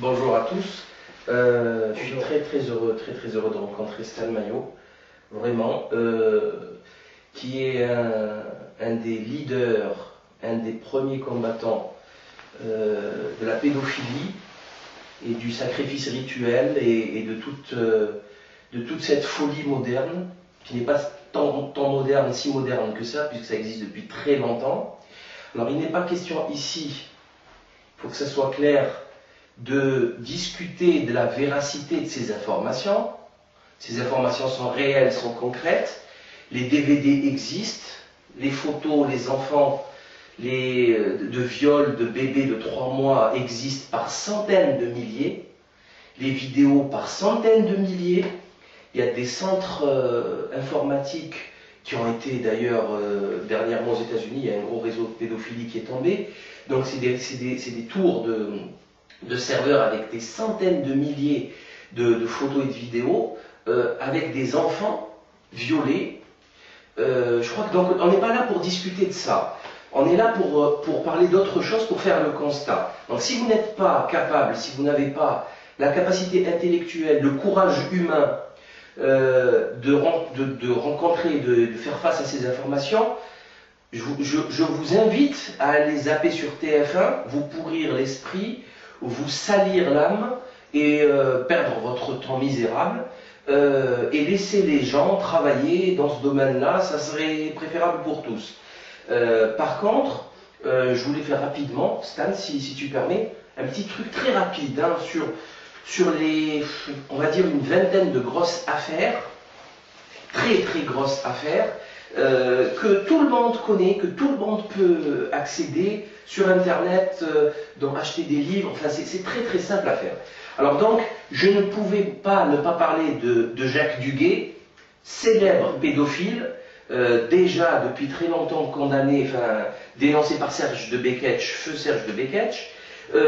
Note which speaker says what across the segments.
Speaker 1: Bonjour à tous. Je suis très heureux de rencontrer Stan Maillot, vraiment, qui est un des leaders, un des premiers combattants de la pédophilie et du sacrifice rituel et de toute cette folie moderne, qui n'est pas tant moderne, si moderne que ça, puisque ça existe depuis très longtemps. Alors il n'est pas question ici, il faut que ça soit clair, de discuter de la véracité de ces informations. Ces informations sont réelles, sont concrètes. Les DVD existent, les photos, les enfants de viols de bébés de 3 mois existent par centaines de milliers, les vidéos par centaines de milliers. Il y a des centres informatiques qui ont été d'ailleurs dernièrement aux États-Unis, il y a un gros réseau de pédophilie qui est tombé. Donc c'est des tours de serveurs avec des centaines de milliers de photos et de vidéos, avec des enfants violés. Je crois que donc on n'est pas là pour discuter de ça. On est là pour parler d'autre chose, pour faire le constat. Donc si vous n'êtes pas capable, si vous n'avez pas la capacité intellectuelle, le courage humain de rencontrer, de faire face à ces informations, je vous invite à aller zapper sur TF1, vous pourrir l'esprit, vous salir l'âme et perdre votre temps misérable et laisser les gens travailler dans ce domaine-là, ça serait préférable pour tous. Par contre, je voulais faire rapidement, Stan, si tu permets, un petit truc très rapide hein, sur les, on va dire une vingtaine de grosses affaires, très grosses affaires, que tout le monde connaît, que tout le monde peut accéder sur Internet, donc acheter des livres, enfin c'est très simple à faire. Alors donc, je ne pouvais pas ne pas parler de Jacques Duguay, célèbre pédophile, déjà depuis très longtemps condamné, enfin dénoncé par Serge de Beketch, feu Serge de Beketch.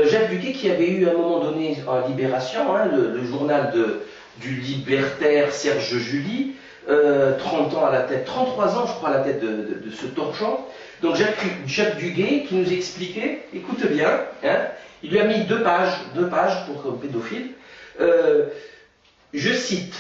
Speaker 1: Jacques Duguay qui avait eu à un moment donné en Libération, hein, le journal du libertaire Serge July, 30 ans à la tête, 33 ans je crois à la tête de ce torchon. Donc Jacques Duguay qui nous expliquait, écoute bien, hein, il lui a mis deux pages pour pédophile. Je cite,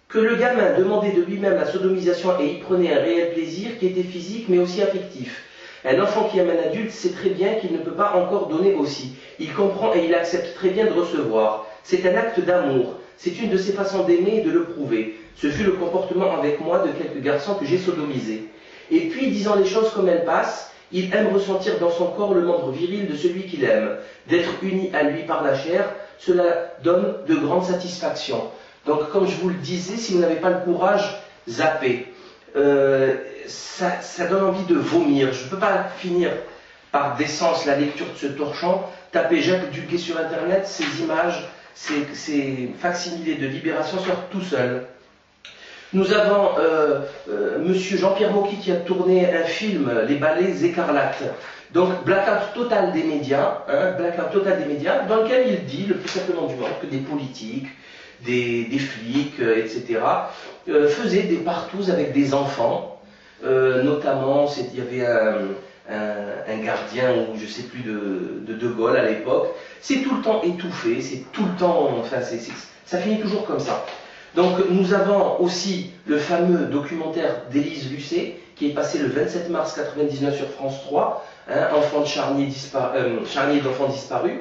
Speaker 1: que le gamin demandait de lui-même la sodomisation et y prenait un réel plaisir qui était physique mais aussi affectif. Un enfant qui aime un adulte sait très bien qu'il ne peut pas encore donner aussi. Il comprend et il accepte très bien de recevoir. C'est un acte d'amour. C'est une de ses façons d'aimer et de le prouver. Ce fut le comportement avec moi de quelques garçons que j'ai sodomisés. Et puis, disant les choses comme elles passent, il aime ressentir dans son corps le membre viril de celui qu'il aime. D'être uni à lui par la chair, cela donne de grandes satisfactions. Donc, comme je vous le disais, si vous n'avez pas le courage, zappez. Ça donne envie de vomir. Je ne peux pas finir par décence la lecture de ce torchon. Tapez Jacques Duguay sur Internet, ces images, ces facsimilés de Libération sortent tout seuls. Nous avons monsieur Jean-Pierre Mocky qui a tourné un film, Les Ballets écarlates. Donc, blackout total des médias, dans lequel il dit, le plus simplement du monde, que des politiques, des flics, etc., faisaient des partous avec des enfants. Notamment, il y avait un gardien, ou je ne sais plus, de Gaulle à l'époque. C'est tout le temps étouffé, c'est tout le temps, enfin, ça finit toujours comme ça. Donc nous avons aussi le fameux documentaire d'Élise Lucet, qui est passé le 27 mars 1999 sur France 3, hein, enfant de charnier d'enfants disparus,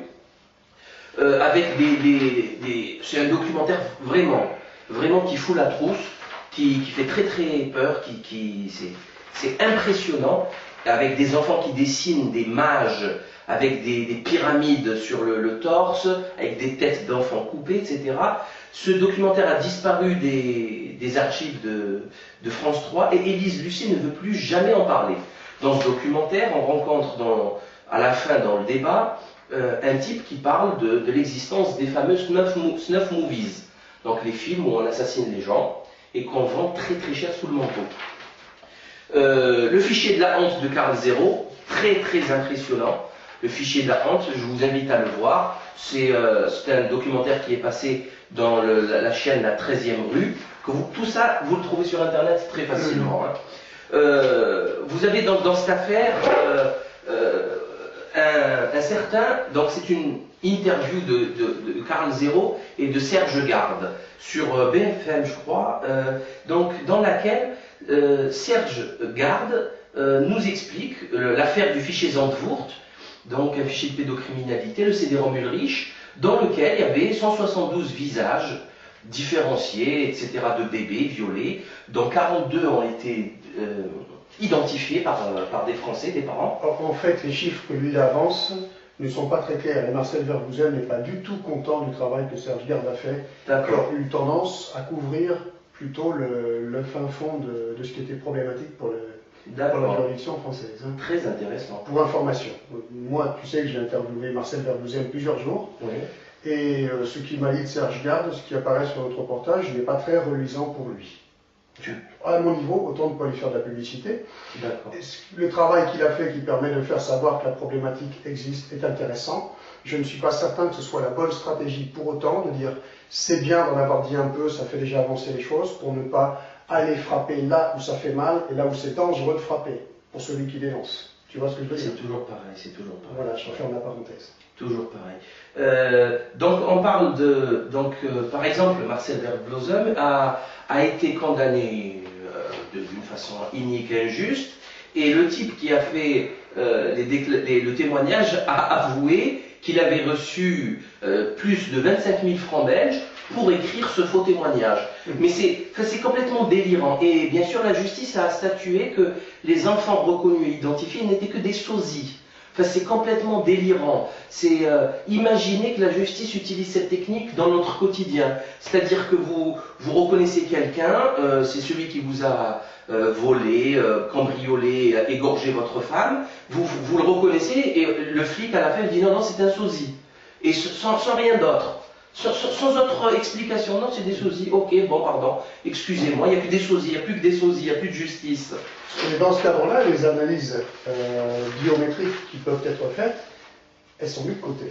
Speaker 1: avec c'est un documentaire vraiment qui fout la trousse, qui fait très peur, c'est impressionnant, avec des enfants qui dessinent des mages, avec des pyramides sur le torse, avec des têtes d'enfants coupées, etc. Ce documentaire a disparu des archives de France 3 et Élise Lucet ne veut plus jamais en parler. Dans ce documentaire, on rencontre à la fin dans le débat un type qui parle de l'existence des fameux snuff movies, donc les films où on assassine les gens et qu'on vend très cher sous le manteau. Le fichier de la honte de Carl Zéro, très impressionnant. Le fichier de la honte, je vous invite à le voir. C'est un documentaire qui est passé dans la chaîne La 13e rue. Tout ça, vous le trouvez sur Internet très facilement. Hein. Vous avez dans cette affaire un certain, donc c'est une interview de Karl Zéro et de Serge Garde sur BFM, je crois, donc dans laquelle Serge Garde nous explique l'affaire du fichier Zandvoort, donc un fichier de pédocriminalité, le CD-ROM Ulrich, dans lequel il y avait 172 visages différenciés, etc., de bébés violés, dont 42 ont été identifiés par des Français, des parents.
Speaker 2: Or, en fait, les chiffres que lui avance ne sont pas très clairs. Et Marcel Vergouzen n'est pas du tout content du travail que Serge Garde a fait, qui a eu tendance à couvrir plutôt le fin fond de ce qui était problématique pour la juridiction française. Hein.
Speaker 1: Très intéressant.
Speaker 2: Pour information. Moi, tu sais que j'ai interviewé Marcel Vergouzen plusieurs jours.
Speaker 1: Oui.
Speaker 2: Et ce qui m'a dit de Serge Garde, ce qui apparaît sur notre reportage, n'est pas très reluisant pour lui. À mon niveau, autant ne pas lui faire de la publicité. Le travail qu'il a fait, qui permet de faire savoir que la problématique existe, est intéressant. Je ne suis pas certain que ce soit la bonne stratégie pour autant de dire c'est bien d'en avoir dit un peu, ça fait déjà avancer les choses, pour ne pas aller frapper là où ça fait mal et là où c'est dangereux de frapper, pour celui qui dénonce. Tu vois ce que je veux dire?
Speaker 1: C'est toujours pareil, c'est toujours pareil.
Speaker 2: Voilà, je referme la parenthèse.
Speaker 1: Toujours pareil. Donc on parle de... par exemple, Marcel Vergouzen a été condamné d'une façon inique et injuste, et le type qui a fait le témoignage a avoué qu'il avait reçu plus de 25 000 francs belges pour écrire ce faux témoignage. Mais c'est complètement délirant. Et bien sûr, la justice a statué que les enfants reconnus et identifiés n'étaient que des sosies. Enfin, c'est complètement délirant. C'est imaginer que la justice utilise cette technique dans notre quotidien. C'est-à-dire que vous reconnaissez quelqu'un, c'est celui qui vous a volé, cambriolé, égorgé votre femme, vous le reconnaissez et le flic à la fin il dit non, c'est un sosie. Et sans rien d'autre. Sans autre explication, non, c'est des sosies, ok, bon, pardon, excusez-moi, il n'y a plus des sosies, il n'y a plus que des sosies, il n'y a plus de justice.
Speaker 2: Et dans ce cadre-là, les analyses biométriques qui peuvent être faites, elles sont mises de côté.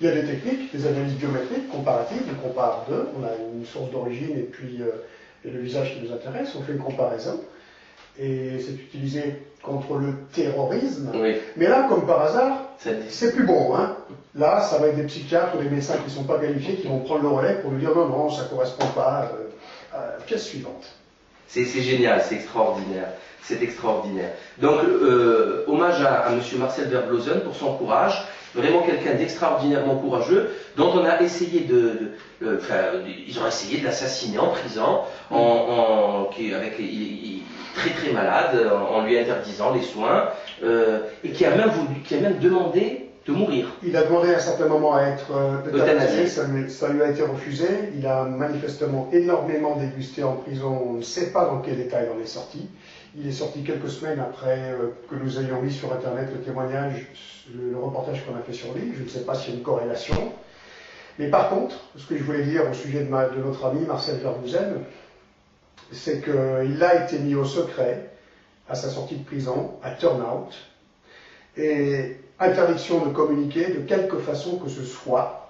Speaker 2: Il y a des techniques, des analyses biométriques comparatives, on compare deux, on a une source d'origine et puis le visage qui nous intéresse, on fait une comparaison, et c'est utilisé contre le terrorisme. Oui. Mais là, comme par hasard, c'est plus bon, hein. Là, ça va être des psychiatres ou des médecins qui ne sont pas qualifiés qui vont prendre le relais pour nous dire non, non, ça ne correspond pas. Pièce suivante.
Speaker 1: C'est génial, c'est extraordinaire. C'est extraordinaire. Donc, hommage à M. Marcel Vergouzen pour son courage. Vraiment quelqu'un d'extraordinairement courageux, dont on a essayé ils ont essayé de l'assassiner en prison, très très malade, en lui interdisant les soins, et qui a même demandé de mourir.
Speaker 2: Il a demandé à un certain moment à être euthanasié, ça lui a été refusé. Il a manifestement énormément dégusté en prison, on ne sait pas dans quel état il en est sorti. Il est sorti quelques semaines après que nous ayons mis sur internet le témoignage, le reportage qu'on a fait sur lui. Je ne sais pas s'il y a une corrélation. Mais par contre, ce que je voulais dire au sujet de notre ami Marcel Vergouzen, c'est qu'il a été mis au secret à sa sortie de prison, à turn-out, et interdiction de communiquer de quelque façon que ce soit,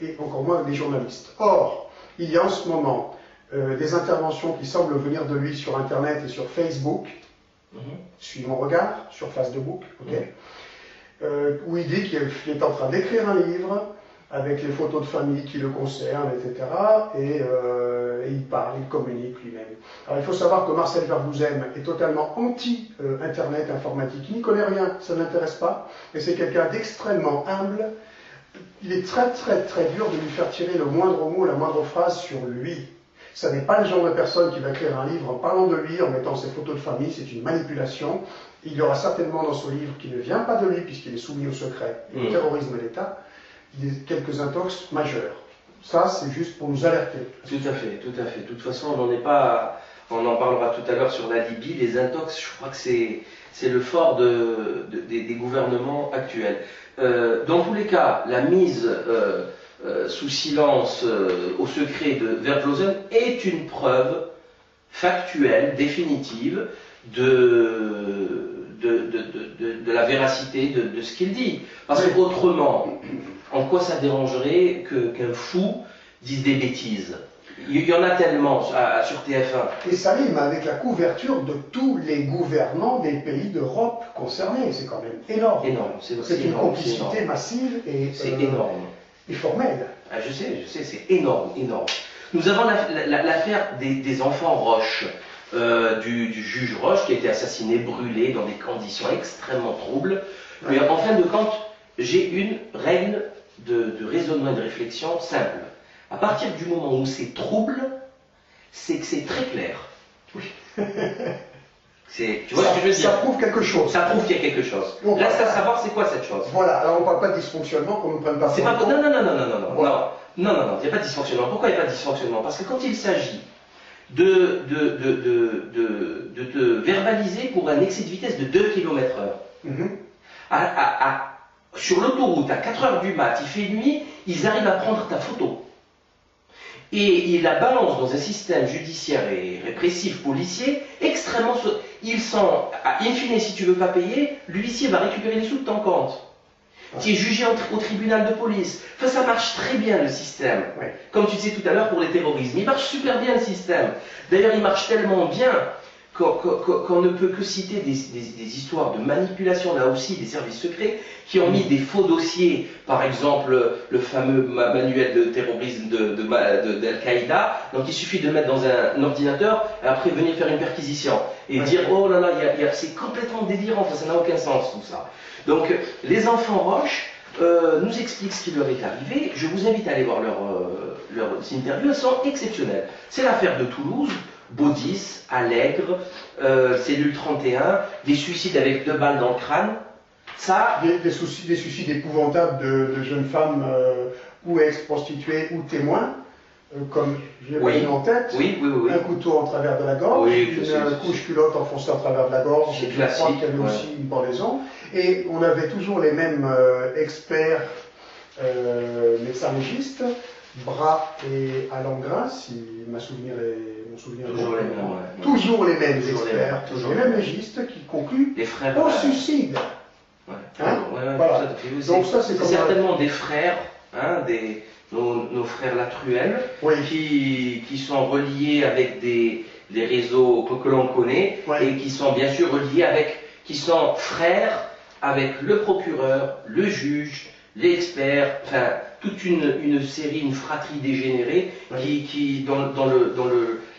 Speaker 2: et encore moins avec des journalistes. Or, il y a en ce moment des interventions qui semblent venir de lui sur Internet et sur Facebook, suis mon regard, sur Facebook, où il dit qu'il est en train d'écrire un livre avec les photos de famille qui le concernent, etc. Et il parle, il communique lui-même. Alors il faut savoir que Marcel Vergouzen est totalement anti-Internet, informatique. Il n'y connaît rien, ça ne l'intéresse pas. Et c'est quelqu'un d'extrêmement humble. Il est très très très dur de lui faire tirer le moindre mot, la moindre phrase sur lui. Ça n'est pas le genre de personne qui va écrire un livre en parlant de lui, en mettant ses photos de famille, c'est une manipulation. Il y aura certainement dans ce livre qui ne vient pas de lui, puisqu'il est soumis au secret, et au terrorisme de l'État, quelques intox majeurs. Ça, c'est juste pour nous alerter.
Speaker 1: Tout à fait, tout à fait. De toute façon, on en parlera tout à l'heure sur la Libye. Les intox, je crois que c'est le fort des gouvernements actuels. Dans tous les cas, la mise sous silence au secret de Vergouzen est une preuve factuelle, définitive, de la véracité de ce qu'il dit. Parce qu'autrement, en quoi ça dérangerait qu'un fou dise des bêtises? Il y en a tellement sur TF1.
Speaker 2: Et Salim, avec la couverture de tous les gouvernants des pays d'Europe concernés, c'est quand même énorme. C'est une complicité massive et
Speaker 1: énorme.
Speaker 2: Et formelle.
Speaker 1: Ah, je sais, c'est énorme. Nous avons l'affaire des enfants Roche, du juge Roche qui a été assassiné, brûlé dans des conditions extrêmement troubles. Mais en fin de compte, j'ai une règle de raisonnement et de réflexion simple. À partir du moment où c'est trouble, c'est que c'est très clair.
Speaker 2: Oui.
Speaker 1: Tu vois ce que je veux dire?
Speaker 2: Ça prouve quelque chose.
Speaker 1: Ça prouve qu'il y a quelque chose. Reste à savoir c'est quoi cette chose.
Speaker 2: Voilà, alors on ne parle pas de dysfonctionnement qu'on ne prenne pas.
Speaker 1: Non, il n'y a pas de dysfonctionnement. Pourquoi il n'y a pas de dysfonctionnement? Parce que quand il s'agit de te verbaliser pour un excès de vitesse de 2 km/h, sur l'autoroute à 4 h du mat, il fait nuit, ils arrivent à prendre ta photo. Et ils la balancent dans un système judiciaire et répressif policier extrêmement... Ils sont, in fine, si tu ne veux pas payer, l'huissier va récupérer les sous de ton compte. Tu es jugé au tribunal de police. Enfin, ça marche très bien le système.
Speaker 2: Ouais.
Speaker 1: Comme tu disais tout à l'heure pour les terrorismes. Il marche super bien le système. D'ailleurs, il marche tellement bien qu'on ne peut que citer des histoires de manipulation, là aussi, des services secrets, qui ont mis des faux dossiers, par exemple le fameux manuel de terrorisme d'Al-Qaïda, donc il suffit de le mettre dans un ordinateur, et après venir faire une perquisition, et dire « Oh là là, c'est complètement délirant, enfin, ça n'a aucun sens tout ça ». Donc les enfants Roche nous expliquent ce qui leur est arrivé. Je vous invite à aller voir leurs interviews, elles sont exceptionnelles. C'est l'affaire de Toulouse, Baudis, Allègre, Cellule 31, des suicides avec 2 balles dans le crâne. Ça...
Speaker 2: Des suicides épouvantables de jeunes femmes ou ex-prostituées ou témoins, comme je l'ai pas en tête, un couteau en travers de la gorge, une couche culotte enfoncée en travers de la gorge, je crois qu'il y avait aussi une pendaison. Et on avait toujours les mêmes experts médecins légistes, Bras et Alengrin, si mon souvenir est
Speaker 1: toujours les mêmes,
Speaker 2: toujours les mêmes experts, les mêmes légistes qui concluent au suicide.
Speaker 1: Voilà. Donc ça, c'est certainement des frères, nos frères Latruelle, qui sont reliés avec des réseaux que l'on connaît et qui sont bien sûr reliés qui sont frères avec le procureur, le juge, l'expert, enfin toute une série, une fratrie dégénérée qui dans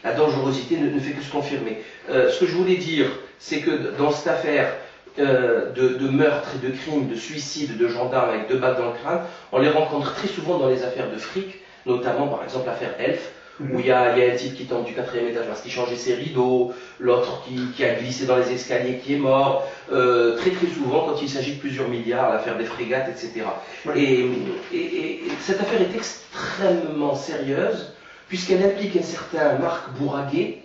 Speaker 1: la dangerosité ne fait que se confirmer. Ce que je voulais dire, c'est que dans cette affaire de meurtre et de crime, de suicide de gendarmes avec 2 balles dans le crâne, on les rencontre très souvent dans les affaires de fric, notamment par exemple l'affaire Elf, où il y a un type qui tombe du 4e étage parce qu'il changeait ses rideaux, l'autre qui a glissé dans les escaliers qui est mort, très souvent quand il s'agit de plusieurs milliards, l'affaire des frégates, etc. Et cette affaire est extrêmement sérieuse, puisqu'elle implique un certain Marc Bourraguet,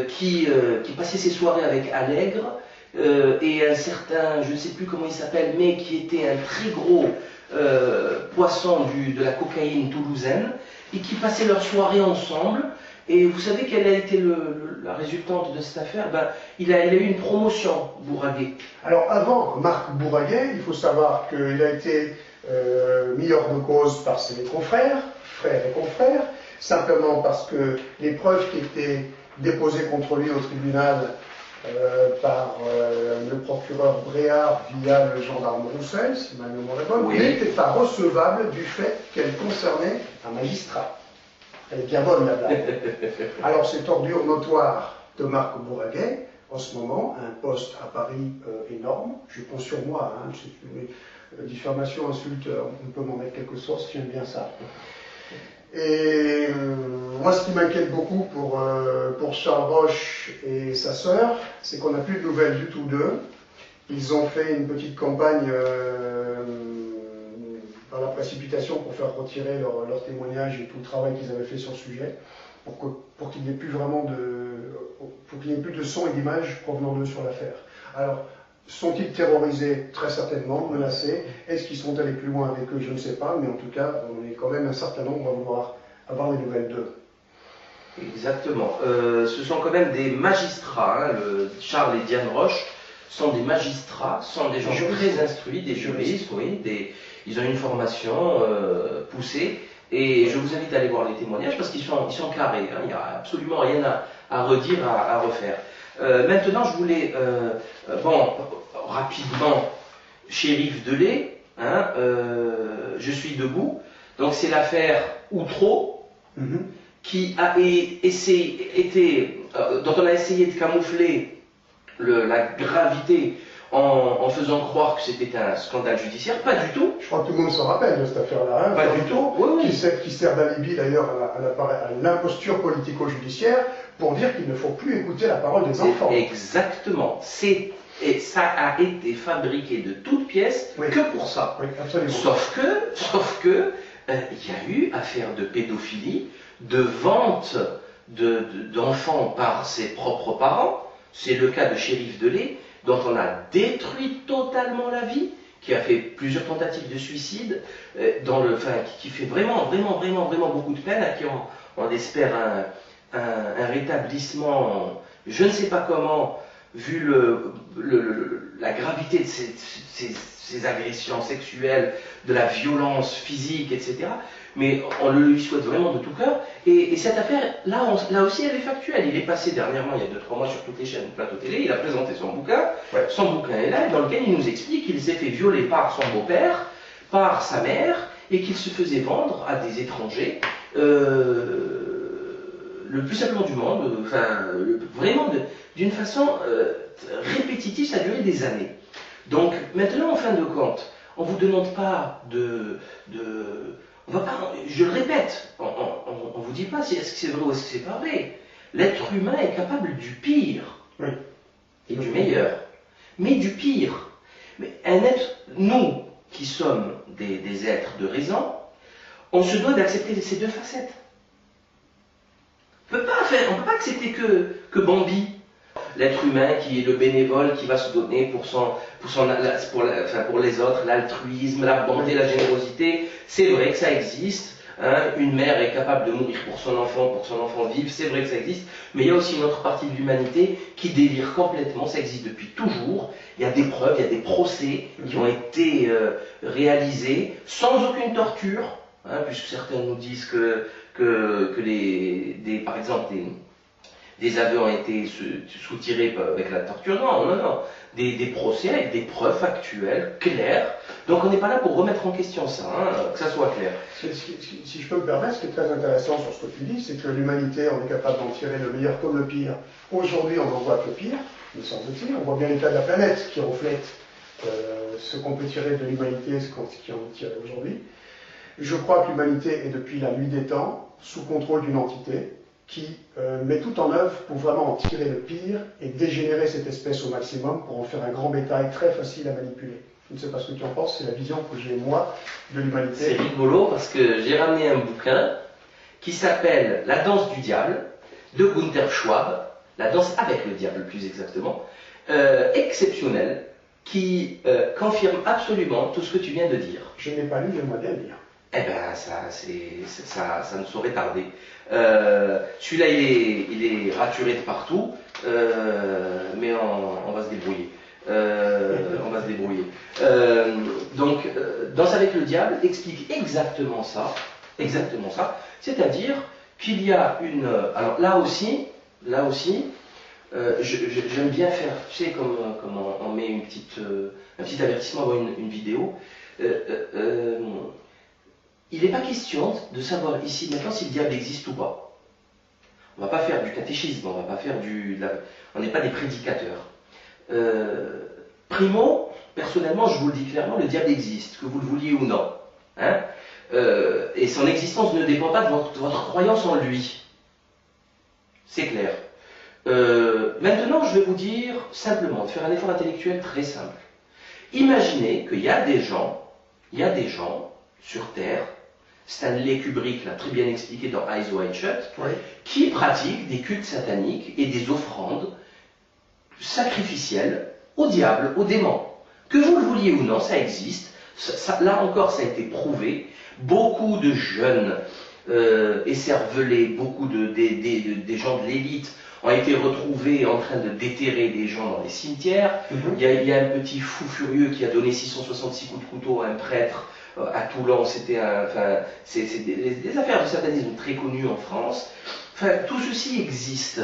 Speaker 1: qui passait ses soirées avec Allègre, et un certain, je ne sais plus comment il s'appelle, mais qui était un très gros poisson de la cocaïne toulousaine, et qui passaient leurs soirées ensemble. Et vous savez quelle a été la résultante de cette affaire? Il a eu une promotion, Bourraguet.
Speaker 2: Alors avant Marc Bourraguet, il faut savoir qu'il a été mis hors de cause par ses confrères, frères et confrères, simplement parce que les preuves qui étaient déposées contre lui au tribunal par le procureur Bréard via le gendarme Roussel, si ma mémoire est bonne, n'étaient pas recevables du fait qu'elles concernaient un magistrat. Elle est bien bonne la blague. Alors cette ordure notoire de Marc Bourraguet, en ce moment, a un poste à Paris énorme. Je prends sur moi, diffamation, insulte, on peut m'en mettre quelque chose, j'aime bien ça. Et moi, ce qui m'inquiète beaucoup pour Charles Roche et sa sœur, c'est qu'on n'a plus de nouvelles du tout d'eux. Ils ont fait une petite campagne dans la précipitation pour faire retirer leur témoignage et tout le travail qu'ils avaient fait sur le sujet, pour qu'il n'y ait plus vraiment pour qu'il n'y ait plus de son et d'images provenant d'eux sur l'affaire. Alors, sont-ils terrorisés? Très certainement, menacés. Est-ce qu'ils sont allés plus loin avec eux? Je ne sais pas, mais en tout cas, on est quand même un certain nombre à vouloir avoir des nouvelles d'eux.
Speaker 1: Exactement. Ce sont quand même des magistrats. Charles et Diane Roche sont des magistrats, sont des gens très instruits, des juristes, oui. Ils ont une formation poussée. Et je vous invite à aller voir les témoignages parce qu'ils sont carrés, hein. Il n'y a absolument rien à redire, à refaire. Maintenant, je voulais, rapidement, Chérif Delay, hein, je suis debout. Donc c'est l'affaire Outreau, qui a dont on a essayé de camoufler la gravité en faisant croire que c'était un scandale judiciaire. Pas du tout.
Speaker 2: Je crois que tout le monde se rappelle de cette affaire-là. Hein,
Speaker 1: pas du tout. Oui.
Speaker 2: Qui sert d'alibi d'ailleurs à l'imposture politico-judiciaire pour dire qu'il ne faut plus écouter la parole des enfants.
Speaker 1: Exactement. Et ça a été fabriqué de toutes pièces que pour ça.
Speaker 2: Oui, absolument.
Speaker 1: Sauf que il y a eu affaire de pédophilie, de vente d'enfants par ses propres parents. C'est le cas de Chérif Delay, dont on a détruit totalement la vie, qui a fait plusieurs tentatives de suicide, qui fait vraiment beaucoup de peine, à qui on espère un rétablissement, je ne sais pas comment, vu la gravité de ces agressions sexuelles, de la violence physique, etc. Mais on le lui souhaite vraiment de tout cœur. Et cette affaire, là aussi, elle est factuelle. Il est passé dernièrement, il y a 2-3 mois, sur toutes les chaînes de plateau télé, il a présenté son bouquin. Ouais. Son bouquin est là, dans lequel il nous explique qu'il s'est fait violer par son beau-père, par sa mère, et qu'il se faisait vendre à des étrangers, le plus simplement du monde, vraiment d'une façon répétitive, ça a duré des années. Donc maintenant, en fin de compte, on ne vous demande pas on va pas, je le répète, on ne vous dit pas si est-ce que c'est vrai ou est-ce que c'est pas vrai. L'être humain est capable du pire et du meilleur, mais du pire. Mais nous qui sommes des êtres de raison, on se doit d'accepter ces deux facettes. On ne peut pas accepter que Bambi, l'être humain qui est le bénévole qui va se donner pour les autres, l'altruisme, la bonté, la générosité. C'est vrai que ça existe. Hein, une mère est capable de mourir pour son enfant vive, c'est vrai que ça existe. Mais il y a aussi une autre partie de l'humanité qui délire complètement. Ça existe depuis toujours. Il y a des preuves, il y a des procès qui ont été réalisés sans aucune torture, hein, puisque certains nous disent que par exemple, des aveux ont été soutirés avec la torture. Non. Des procès avec des preuves factuelles, claires. Donc on n'est pas là pour remettre en question ça, hein, que ça soit clair.
Speaker 2: Si je peux me permettre, ce qui est très intéressant sur ce que tu dis, c'est que l'humanité, on est capable d'en tirer le meilleur comme le pire. Aujourd'hui, on en voit que le pire, me semble-t-il. On voit bien l'état de la planète qui reflète ce qu'on peut tirer de l'humanité, ce qu'on en tire aujourd'hui. Je crois que l'humanité est depuis la nuit des temps sous contrôle d'une entité qui met tout en œuvre pour vraiment en tirer le pire et dégénérer cette espèce au maximum pour en faire un grand bétail très facile à manipuler. Je ne sais pas ce que tu en penses, c'est la vision que j'ai moi de l'humanité.
Speaker 1: C'est rigolo parce que j'ai ramené un bouquin qui s'appelle La danse du diable de Gunther Schwab, la danse avec le diable plus exactement, exceptionnel, qui confirme absolument tout ce que tu viens de dire.
Speaker 2: Je n'ai pas lu, j'aimerais bien le lire.
Speaker 1: Eh bien, ça ne saurait tarder. Celui-là, il est raturé de partout, mais on va se débrouiller. On va se débrouiller. Donc, Danse avec le diable explique exactement ça, c'est-à-dire qu'il y a une... Alors là aussi, j'aime bien faire, tu sais, comme on met un petit avertissement avant une vidéo. Il n'est pas question de savoir ici maintenant si le diable existe ou pas. On ne va pas faire du catéchisme, on va pas faire on n'est pas des prédicateurs. Primo, personnellement, je vous le dis clairement, le diable existe, que vous le vouliez ou non. Hein, et son existence ne dépend pas de votre croyance en lui. C'est clair. Maintenant, je vais vous dire simplement, de faire un effort intellectuel très simple. Imaginez qu'il y a des gens sur Terre, Stanley Kubrick l'a très bien expliqué dans Eyes Wide Shut, qui pratiquent des cultes sataniques et des offrandes sacrificielles au diable, aux démons. Que vous le vouliez ou non, ça existe. Là encore, ça a été prouvé. Beaucoup de jeunes écervelés, beaucoup des gens de l'élite ont été retrouvés en train de déterrer des gens dans les cimetières. Il y a un petit fou furieux qui a donné 666 coups de couteau à un prêtre à Toulon, c'était c'est des affaires de satanisme très connues en France. Enfin, tout ceci existe.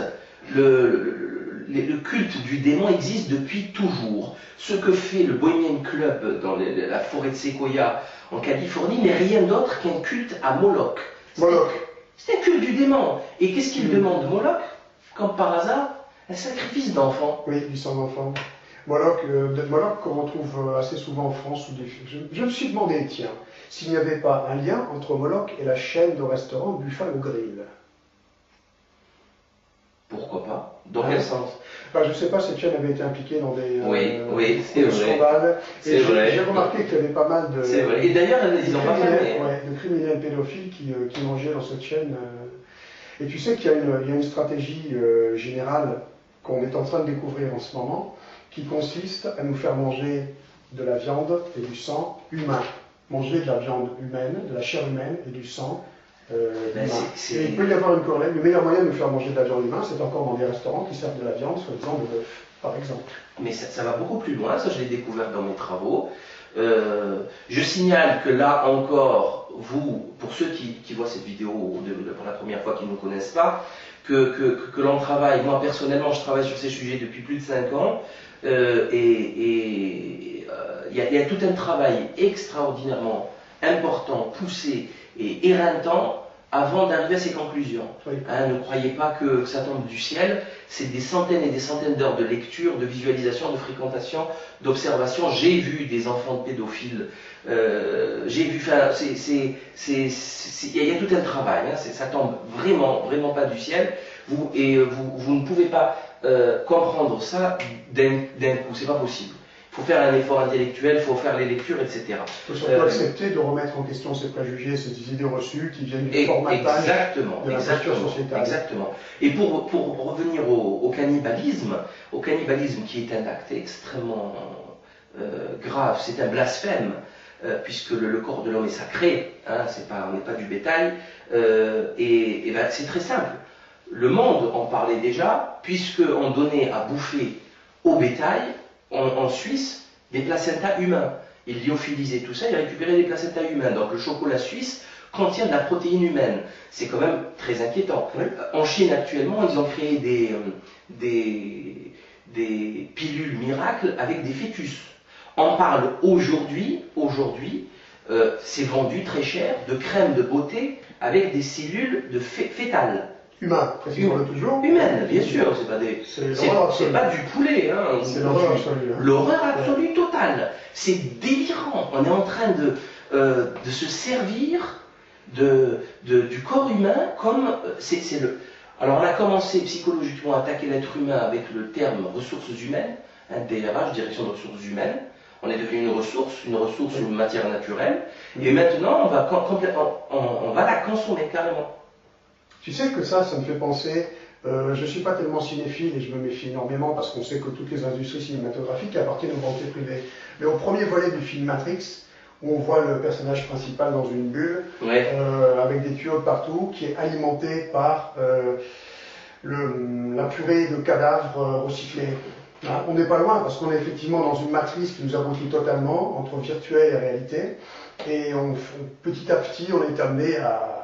Speaker 1: Le culte du démon existe depuis toujours. Ce que fait le Bohemian Club dans la forêt de Sequoia en Californie n'est rien d'autre qu'un culte à Moloch. C'est un culte du démon. Et qu'est-ce qu'il demande Moloch? Comme par hasard, un sacrifice d'enfants.
Speaker 2: Oui, du sang d'enfant. Moloch qu'on retrouve assez souvent en France. Je me suis demandé, tiens, s'il n'y avait pas un lien entre Moloch et la chaîne de restaurants Buffalo Grill.
Speaker 1: Pourquoi pas? Dans quel sens?
Speaker 2: Je ne sais pas, cette chaîne avait été impliquée dans des
Speaker 1: scandales.
Speaker 2: Et j'ai remarqué qu'il y avait pas mal de,
Speaker 1: c'est vrai. Et d'ailleurs, ils ont pas fermé.
Speaker 2: De criminels pédophiles qui mangeaient dans cette chaîne. Et tu sais qu'il y a une stratégie générale qu'on est en train de découvrir en ce moment, qui consiste à nous faire manger de la viande et du sang humain. Manger de la viande humaine, de la chair humaine et du sang humain. Et il peut y avoir une corrélation. Le meilleur moyen de nous faire manger de la viande humaine, c'est encore dans des restaurants qui servent de la viande, soi-disant de bœuf, par exemple.
Speaker 1: Mais ça va beaucoup plus loin, ça je l'ai découvert dans mes travaux. Je signale que là encore, vous, pour ceux qui voient cette vidéo pour la première fois, qui ne nous connaissent pas, que l'on travaille, moi personnellement je travaille sur ces sujets depuis plus de 5 ans, il y a tout un travail extraordinairement important, poussé et éreintant avant d'arriver à ces conclusions.
Speaker 2: Oui.
Speaker 1: Ne croyez pas que ça tombe du ciel, c'est des centaines et des centaines d'heures de lecture, de visualisation, de fréquentation, d'observation. J'ai vu des enfants de pédophiles, j'ai vu, il y a tout un travail, ça tombe vraiment pas du ciel, vous ne pouvez pas comprendre ça d'un coup, c'est pas possible. Il faut faire un effort intellectuel, il faut faire les lectures, etc.
Speaker 2: Il faut surtout accepter de remettre en question ces préjugés, ces idées reçues qui viennent du formatage de la culture sociétale.
Speaker 1: Exactement. Et pour revenir au cannibalisme qui est un acte extrêmement grave, c'est un blasphème, puisque le corps de l'homme est sacré, on n'est pas du bétail, c'est très simple. Le monde en parlait déjà, puisqu'on donnait à bouffer au bétail, en Suisse, des placentas humains. Ils lyophilisaient tout ça, ils récupéraient des placentas humains. Donc le chocolat suisse contient de la protéine humaine. C'est quand même très inquiétant.
Speaker 2: Oui.
Speaker 1: En Chine actuellement, ils ont créé des pilules miracles avec des fœtus. On parle aujourd'hui, c'est vendu très cher, de crème de beauté avec des cellules fétales.
Speaker 2: Humain, précisons-le toujours.
Speaker 1: Humaine, bien sûr, c'est pas du poulet.
Speaker 2: C'est l'horreur absolue.
Speaker 1: L'horreur absolue totale. C'est délirant. On est en train de se servir du corps humain comme Alors on a commencé psychologiquement à attaquer l'être humain avec le terme ressources humaines, DRH, direction des ressources humaines. On est devenu une matière naturelle. Et maintenant, on va la consommer carrément.
Speaker 2: Tu sais que ça me fait penser, je ne suis pas tellement cinéphile et je me méfie énormément parce qu'on sait que toutes les industries cinématographiques appartiennent aux banquiers privés. Mais au premier volet du film Matrix, où on voit le personnage principal dans une bulle, avec des tuyaux de partout, qui est alimenté par la purée de cadavres recyclés. On n'est pas loin parce qu'on est effectivement dans une matrice qui nous abrutit totalement entre virtuel et réalité. Et petit à petit, on est amené à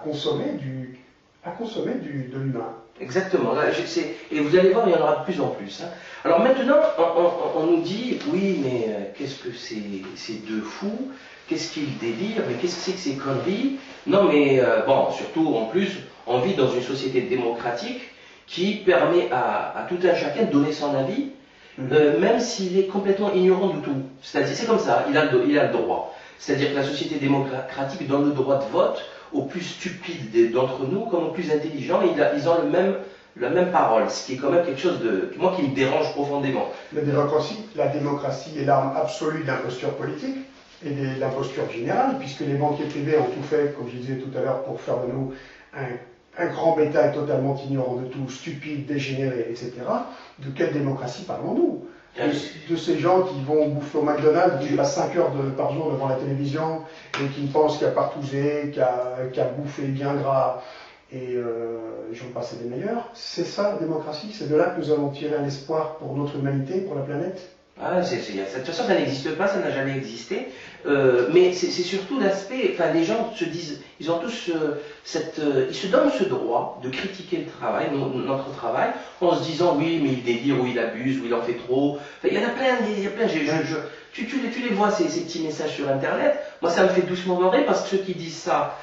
Speaker 2: consommer de l'humain.
Speaker 1: Exactement. Et vous allez voir, il y en aura de plus en plus. Alors maintenant, on nous dit, oui, mais qu'est-ce que ces deux fous? Qu'est-ce qu'ils délirent? Mais qu'est-ce que c'est que ces conneries? Non, mais surtout, en plus, on vit dans une société démocratique qui permet à tout un chacun de donner son avis, même s'il est complètement ignorant de tout. C'est-à-dire, c'est comme ça, il a le droit. C'est-à-dire que la société démocratique donne le droit de vote aux plus stupides d'entre nous comme aux plus intelligents, et ils ont la même parole, ce qui est quand même quelque chose qui me dérange profondément.
Speaker 2: La démocratie est l'arme absolue de l'imposture politique et de l'imposture générale, puisque les banquiers privés ont tout fait, comme je disais tout à l'heure, pour faire de nous un grand bétail totalement ignorant de tout, stupide, dégénéré, etc. De quelle démocratie parlons-nous? De ces gens qui vont bouffer au McDonald's, qui passent 5 heures par jour devant la télévision et qui pensent qu'il y a partouzé, qu'il y a bouffé bien gras, et j'en passe des meilleurs. C'est ça la démocratie? C'est de là que nous allons tirer un espoir pour notre humanité, pour la planète?
Speaker 1: Ah, de toute façon, ça n'existe pas, ça n'a jamais existé. Mais c'est surtout l'aspect. Enfin, les gens se disent, ils ont tous ils se donnent ce droit de critiquer le travail, notre travail, en se disant oui, mais il délire ou il abuse ou il en fait trop. Enfin, il y en a plein. Il y a plein. Tu les vois ces petits messages sur Internet. Moi, ça me fait doucement marrer parce que ceux qui disent ça,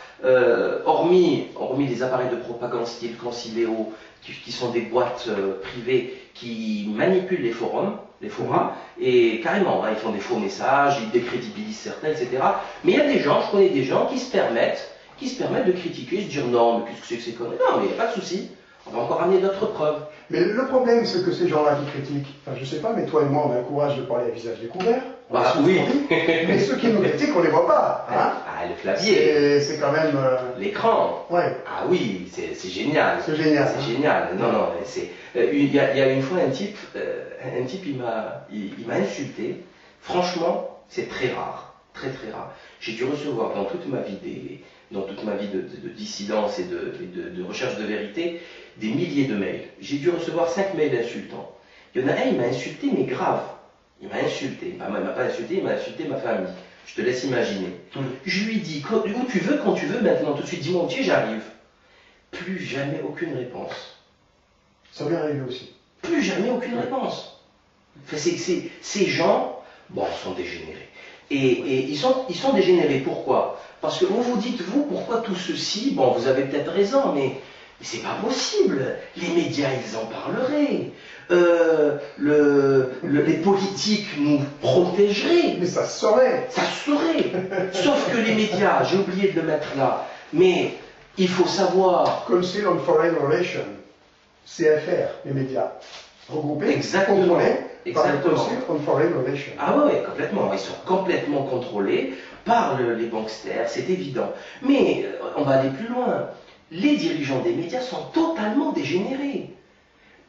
Speaker 1: hormis les appareils de propagande style Concilio, qui sont des boîtes privées qui manipulent les forums, les forats, et carrément, hein, ils font des faux messages, ils décrédibilisent certains, etc. Mais il y a des gens, je connais des gens qui se permettent de critiquer, se dire non, mais qu'est-ce que c'est que ces conneries? Non, mais il n'y a pas de souci, on va encore amener d'autres preuves.
Speaker 2: Mais le problème, c'est que ces gens-là qui critiquent, enfin je sais pas, mais toi et moi, on a le courage de parler à visage découvert.
Speaker 1: Bah oui.
Speaker 2: Mais ceux qui nous critiquent, on les voit pas. Hein,
Speaker 1: ah, le clavier.
Speaker 2: C'est quand même...
Speaker 1: L'écran.
Speaker 2: Ouais.
Speaker 1: Ah oui, c'est génial.
Speaker 2: C'est génial.
Speaker 1: C'est génial. Non, non, c'est... Il y a une fois un type, il m'a insulté. Franchement, c'est très rare. Très très rare. J'ai dû recevoir dans toute ma vie de dissidence et de recherche de vérité, des milliers de mails. J'ai dû recevoir 5 mails insultants. Il y en a un, il m'a insulté, mais grave. Il m'a insulté. Enfin, il m'a pas insulté, il m'a insulté ma famille. Je te laisse imaginer. Je lui dis, où tu veux, quand tu veux, maintenant, tout de suite, dis-moi où tu es, j'arrive. Plus jamais aucune réponse.
Speaker 2: Ça m'est arrivé aussi.
Speaker 1: Plus jamais aucune réponse. Enfin, ces gens, bon, sont dégénérés. Et ils sont dégénérés, pourquoi? Parce que vous dites, vous, pourquoi tout ceci? Bon, vous avez peut-être raison, mais c'est pas possible. Les médias, ils en parleraient. Les politiques nous protégeraient.
Speaker 2: Mais ça se saurait.
Speaker 1: Ça se saurait. Sauf que les médias, j'ai oublié de le mettre là, mais il faut savoir...
Speaker 2: Council on Foreign Relations, CFR, les médias, regroupés,
Speaker 1: exactement,
Speaker 2: par le Council on Foreign Relations.
Speaker 1: Ah oui, complètement. Ils sont complètement contrôlés par les banksters, c'est évident. Mais on va aller plus loin. Les dirigeants des médias sont totalement dégénérés.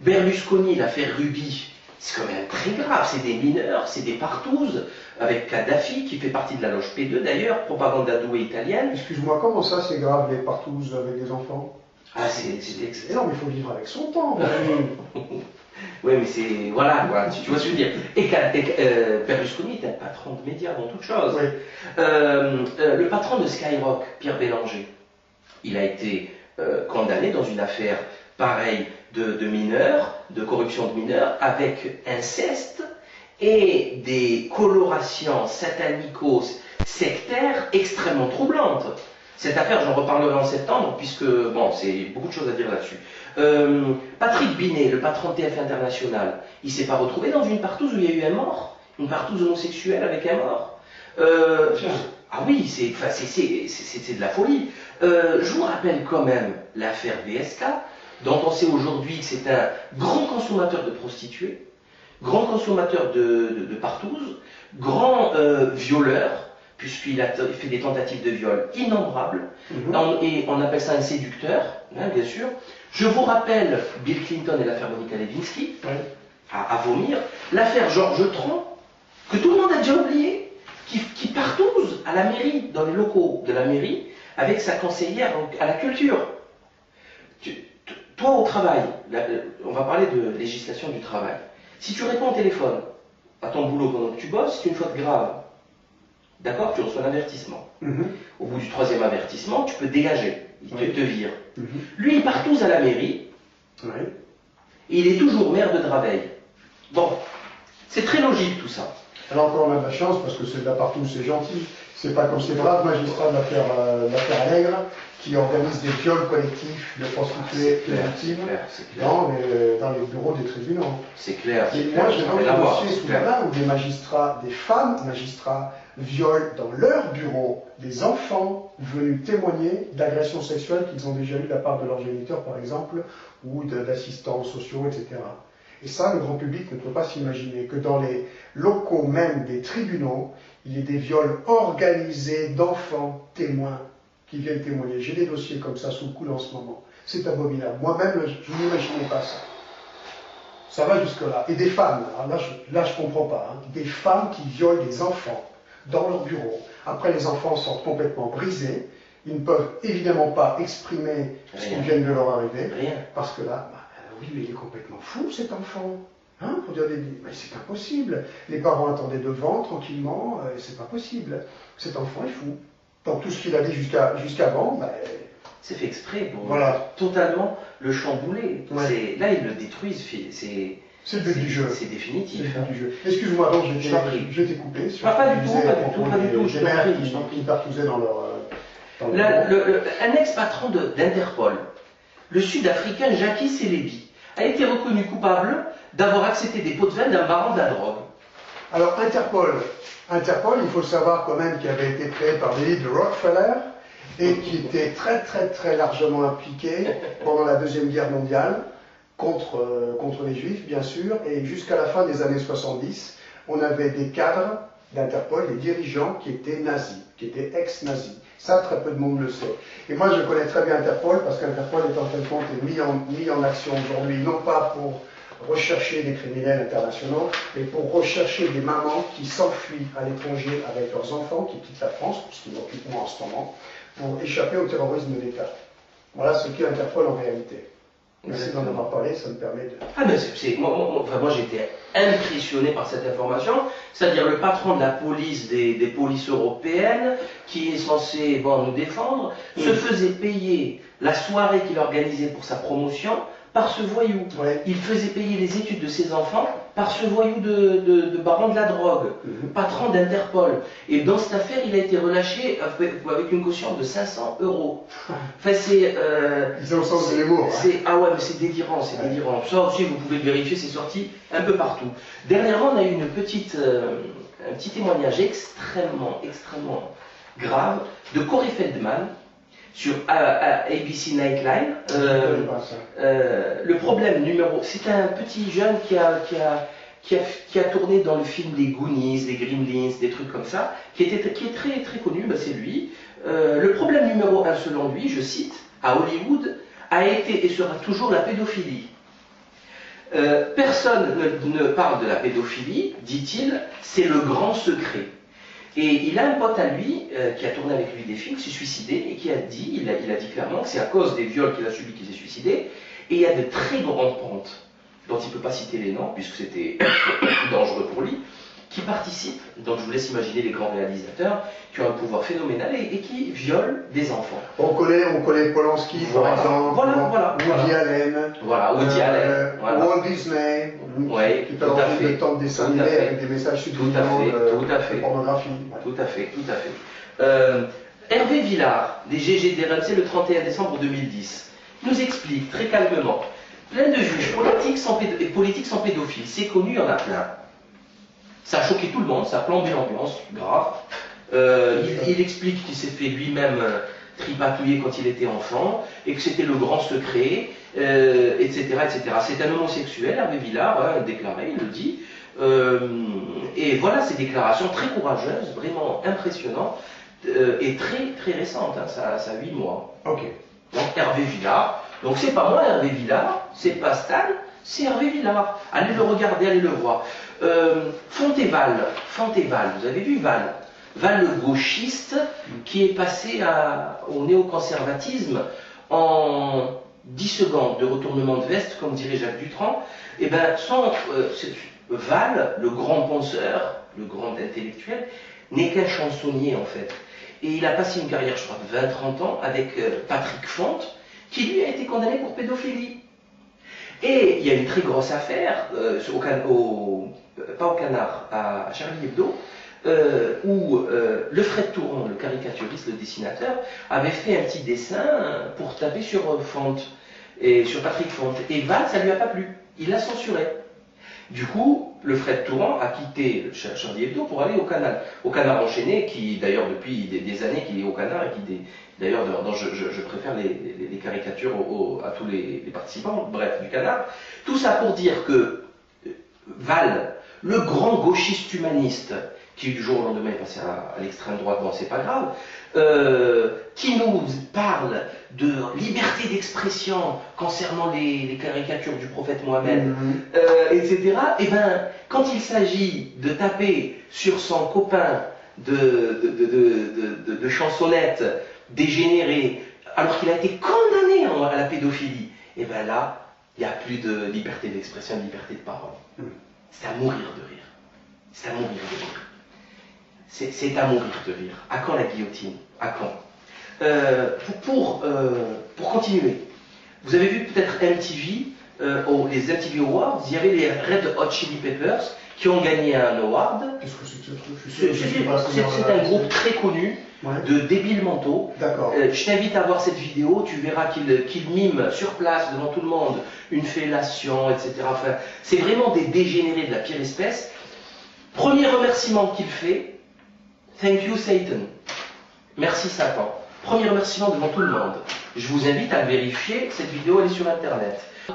Speaker 1: Berlusconi, l'affaire Ruby, c'est quand même très grave. C'est des mineurs, c'est des partouzes, avec Kadhafi, qui fait partie de la loge P2 d'ailleurs, propaganda douée italienne.
Speaker 2: Excuse-moi, comment ça c'est grave, les partouzes avec des enfants?
Speaker 1: Ah, c'est excellent.
Speaker 2: Non, mais il faut vivre avec son temps.
Speaker 1: Oui, mais c'est... Voilà, tu vois ce que je veux dire. Et Berlusconi est un patron de médias, dans toute chose.
Speaker 2: Oui.
Speaker 1: Le patron de Skyrock, Pierre Bélanger, il a été condamné dans une affaire pareille de mineurs, de corruption de mineurs, avec inceste et des colorations satanico-sectaires extrêmement troublantes. Cette affaire, j'en reparlerai en septembre, puisque, bon, c'est beaucoup de choses à dire là-dessus. Patrick Binet, le patron de TF International, il s'est pas retrouvé dans une partouze où il y a eu un mort, une partouze homosexuelle avec un mort. Ah oui, c'est de la folie. Je vous rappelle quand même l'affaire VSK, dont on sait aujourd'hui que c'est un grand consommateur de prostituées, grand consommateur de partouzes, grand violeur, puisqu'il a fait des tentatives de viol innombrables, et on appelle ça un séducteur, hein, bien sûr. Je vous rappelle Bill Clinton et l'affaire Monica Lewinsky, à vomir, l'affaire Georges Tron, que tout le monde a déjà oublié, qui partouze à la mairie, dans les locaux de la mairie, avec sa conseillère à la culture. Toi au travail, on va parler de législation du travail, si tu réponds au téléphone à ton boulot pendant que tu bosses, c'est une faute grave. D'accord? Tu reçois un avertissement. Au bout du 3e avertissement, tu peux dégager. Il te vire. Lui, il partouze à la mairie. Et il est toujours maire de Draveil. Bon, c'est très logique tout ça.
Speaker 2: Alors encore on a de la chance parce que c'est de la partouze, c'est gentil. C'est pas comme ces braves magistrats de l'affaire Allègre qui organisent des viols collectifs de prostituées et victimes dans les bureaux des tribunaux.
Speaker 1: C'est clair.
Speaker 2: Et moi, j'ai envie de dossier sous la main où des magistrats, des femmes magistrats, violent dans leur bureau des enfants venus témoigner d'agressions sexuelles qu'ils ont déjà eues de la part de leurs géniteurs, par exemple, ou d'assistants sociaux, etc. Et ça, le grand public ne peut pas s'imaginer que dans les locaux même des tribunaux, il y ait des viols organisés d'enfants témoins qui viennent témoigner. J'ai des dossiers comme ça sous le coude en ce moment. C'est abominable. Moi-même, je n'imaginais pas ça. Ça va jusque-là. Et des femmes, alors là je comprends pas, hein, des femmes qui violent des enfants dans leur bureau. Après, les enfants sont complètement brisés. Ils ne peuvent évidemment pas exprimer ce qui vient de leur arriver. Parce que là, oui, mais il est complètement fou cet enfant. Hein, pour dire mais c'est impossible. Les parents attendaient devant, tranquillement, c'est pas possible. Cet enfant est fou. Donc tout ce qu'il a dit jusqu'avant,
Speaker 1: c'est fait exprès pour
Speaker 2: voilà.
Speaker 1: Totalement le chambouler.
Speaker 2: Ouais.
Speaker 1: Là, ils le détruisent.
Speaker 2: C'est le but du jeu.
Speaker 1: C'est définitif.
Speaker 2: C'est le but du jeu. Excuse-moi, donc je t'ai coupé.
Speaker 1: Pas du tout.
Speaker 2: Des mères qui partousaient dans leur...
Speaker 1: un ex-patron d'Interpol, le Sud-Africain Jackie Celebi, a été reconnu coupable d'avoir accepté des pots de vin d'un baron de la drogue.
Speaker 2: Alors Interpol, il faut savoir quand même qu'il avait été créé par l'élite de Rockefeller et qui était très largement impliqué pendant la Deuxième Guerre mondiale contre les Juifs, bien sûr, et jusqu'à la fin des années 70, on avait des cadres d'Interpol, des dirigeants qui étaient nazis, qui étaient ex-nazis. Ça, très peu de monde le sait. Et moi, je connais très bien Interpol parce qu'Interpol est en fin de compte mis en action aujourd'hui, non pas pour rechercher des criminels internationaux, mais pour rechercher des mamans qui s'enfuient à l'étranger avec leurs enfants, qui quittent la France, parce qu'ils occupent moi en ce moment, pour échapper au terrorisme d'État. Voilà ce qu'est Interpol en réalité. Merci d'en avoir parlé, ça me permet de...
Speaker 1: Ah mais moi j'étais impressionné par cette information, c'est-à-dire le patron de la police des polices européennes, qui est censé nous défendre, se faisait payer la soirée qu'il organisait pour sa promotion par ce voyou.
Speaker 2: Ouais.
Speaker 1: Il faisait payer les études de ses enfants par ce voyou de baron de la drogue, patron d'Interpol. Et dans cette affaire, il a été relâché avec une caution de 500 €. Enfin, c'est...
Speaker 2: Ils ont le sens de l'humour.
Speaker 1: Ah ouais, mais c'est délirant, c'est délirant. Ça aussi, vous pouvez le vérifier, c'est sorti un peu partout. Dernièrement, on a eu un petit témoignage extrêmement grave de Corey Feldman, sur ABC Nightline. Le problème numéro... C'est un petit jeune qui a tourné dans le film des Goonies, des Gremlins, des trucs comme ça, qui est très connu, c'est lui. Le problème numéro 1 selon lui, je cite, à Hollywood, a été et sera toujours la pédophilie. Personne ne parle de la pédophilie, dit-il, c'est le grand secret. Et il a un pote à lui qui a tourné avec lui des films, qui s'est suicidé et qui a dit, il a dit clairement que c'est à cause des viols qu'il a subis qu'il s'est suicidé. Et il y a de très grandes pentes, dont il ne peut pas citer les noms puisque c'était dangereux pour lui, qui participent. Donc je vous laisse imaginer les grands réalisateurs qui ont un pouvoir phénoménal et qui violent des enfants.
Speaker 2: On connaît Polanski, par exemple. Woody Allen.
Speaker 1: Voilà, Woody Allen.
Speaker 2: Walt Disney. Qui peut avoir de temps de dessin animé avec des messages subliminaux de pornographie.
Speaker 1: Tout à fait. Hervé Villard, des GG des RMC le 31 décembre 2010, nous explique très calmement: plein de juges politiques sans pédophiles, c'est connu, il y en a plein. Ça a choqué tout le monde, ça a plombé l'ambiance, grave. Il explique qu'il s'est fait lui-même tripatouiller quand il était enfant, et que c'était le grand secret, etc. C'est un homosexuel, Hervé Villard, déclaré, il le dit. Et voilà ces déclarations très courageuses, vraiment impressionnantes, et très récentes, ça a 8 mois.
Speaker 2: Ok.
Speaker 1: Donc Hervé Villard, donc c'est pas moi Hervé Villard, c'est pas Stan, c'est Hervé Villard. Allez le regarder, allez le voir. Fontéval, vous avez vu Val, le gauchiste qui est passé au néoconservatisme en 10 secondes de retournement de veste, comme dirait Jacques Dutronc. Et bien, Val, le grand penseur, le grand intellectuel, n'est qu'un chansonnier en fait. Et il a passé une carrière, je crois, de 20-30 ans avec Patrick Fonte, qui lui a été condamné pour pédophilie. Et il y a une très grosse affaire, pas au Canard, à Charlie Hebdo, où le Fred Touron, le caricaturiste, le dessinateur, avait fait un petit dessin pour taper sur Fonte, et sur Patrick Fonte. Et Val, ça lui a pas plu, il l'a censuré. Du coup, le Fred Touran a quitté Charlie Hebdo pour aller au Canard enchaîné, qui d'ailleurs depuis des années qu'il est au Canard et qui d'ailleurs je préfère les caricatures à tous les participants, bref, du Canard. Tout ça pour dire que Val, le grand gauchiste humaniste, qui du jour au lendemain est passé à l'extrême droite, bon c'est pas grave, qui nous parle de liberté d'expression concernant les caricatures du prophète Mohammed, etc. Et bien, quand il s'agit de taper sur son copain de chansonnette dégénéré, alors qu'il a été condamné à la pédophilie, et bien là, Il n'y a plus de liberté d'expression, de liberté de parole. C'est à mourir de rire. C'est à mourir de rire. C'est à mourir de rire. À quand la guillotine? À quand? Pour continuer, vous avez vu peut-être MTV, les MTV Awards, il y avait les Red Hot Chili Peppers qui ont gagné un award.
Speaker 2: Qu'est-ce que c'est que ce truc?
Speaker 1: C'est un groupe très connu de débiles mentaux.
Speaker 2: D'accord.
Speaker 1: Je t'invite à voir cette vidéo, tu verras qu'ils miment sur place devant tout le monde une fellation, etc. Enfin, c'est vraiment des dégénérés de la pire espèce. Premier remerciement qu'il fait, thank you Satan. Merci Satan. Premier remerciement devant tout le monde. Je vous invite à vérifier, cette vidéo elle est sur internet.
Speaker 3: I'd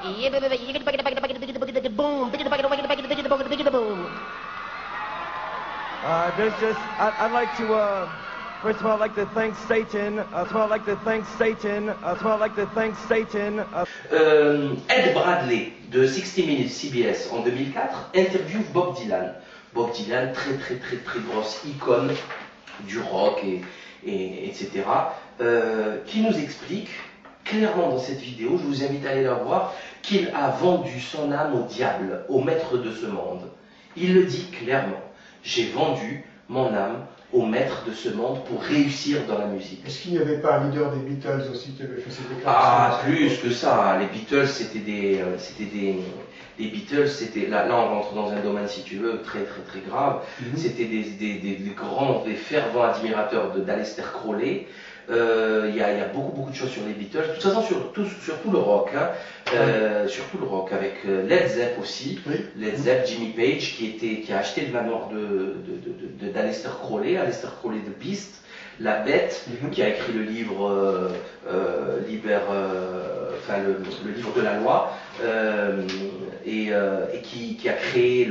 Speaker 3: like to, first of all, I'd like to thank Satan.
Speaker 1: Ed Bradley de 60 Minutes CBS en 2004 interviewe Bob Dylan. Bob Dylan, très grosse icône du rock etc. Qui nous explique clairement dans cette vidéo, je vous invite à aller la voir, qu'il a vendu son âme au diable, au maître de ce monde. Il le dit clairement. J'ai vendu mon âme au maître de ce monde pour réussir dans la musique.
Speaker 2: Est-ce qu'il n'y avait pas un leader des Beatles aussi qui avait fait cette déclaration?
Speaker 1: Ah, plus que ça. Les Beatles, les Beatles, c'était là, on rentre dans un domaine, si tu veux, très grave. C'était des fervents admirateurs d'Aleister Crowley. Il y a beaucoup de choses sur les Beatles. De toute façon, sur tout le rock, sur tout le rock, avec Led Zepp aussi. Led Zepp, Jimmy Page, qui a acheté le manoir d'Aleister Crowley, Aleister Crowley The Beast, La Bête, qui a écrit le livre le livre de la loi, et qui a créé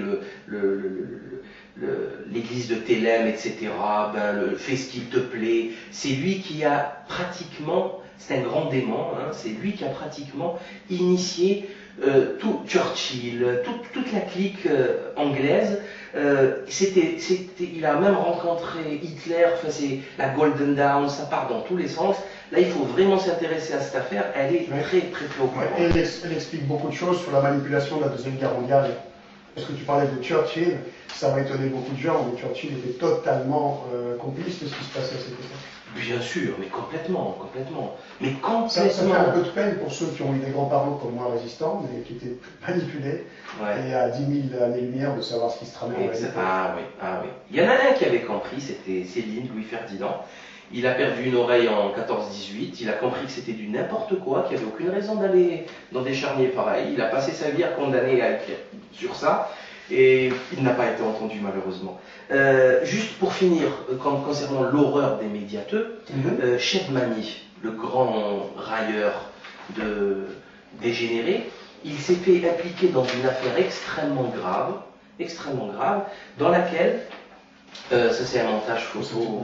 Speaker 1: l'église de Thélème, etc. Fais ce qu'il te plaît. C'est lui qui a pratiquement, c'est un grand démon, c'est lui qui a pratiquement initié tout Churchill, toute la clique anglaise. Il a même rencontré Hitler, c'est la Golden Dawn, ça part dans tous les sens. Là, il faut vraiment s'intéresser à cette affaire, elle est très préoccupante.
Speaker 2: Elle explique beaucoup de choses sur la manipulation de la Deuxième Guerre mondiale. Parce que tu parlais de Churchill, ça va étonner beaucoup de gens, mais Churchill était totalement complice de ce qui se passait à cette époque.
Speaker 1: Bien sûr, mais complètement. Mais
Speaker 2: ça fait un peu de peine pour ceux qui ont eu des grands-parents comme moi résistants, mais qui étaient manipulés, et à 10 000 années-lumière de savoir ce qui se tramait en réalité.
Speaker 1: Ah oui. Il y en a un qui avait compris, c'était Céline, Louis Ferdinand. Il a perdu une oreille en 14-18, il a compris que c'était du n'importe quoi, qu'il n'y avait aucune raison d'aller dans des charniers pareils. Il a passé sa vie à condamner sur ça, et il n'a pas été entendu malheureusement. Juste pour finir, concernant l'horreur des médiateux, Cheb Mami, le grand railleur dégénéré, il s'est fait impliquer dans une affaire extrêmement grave, dans laquelle ça c'est un montage photo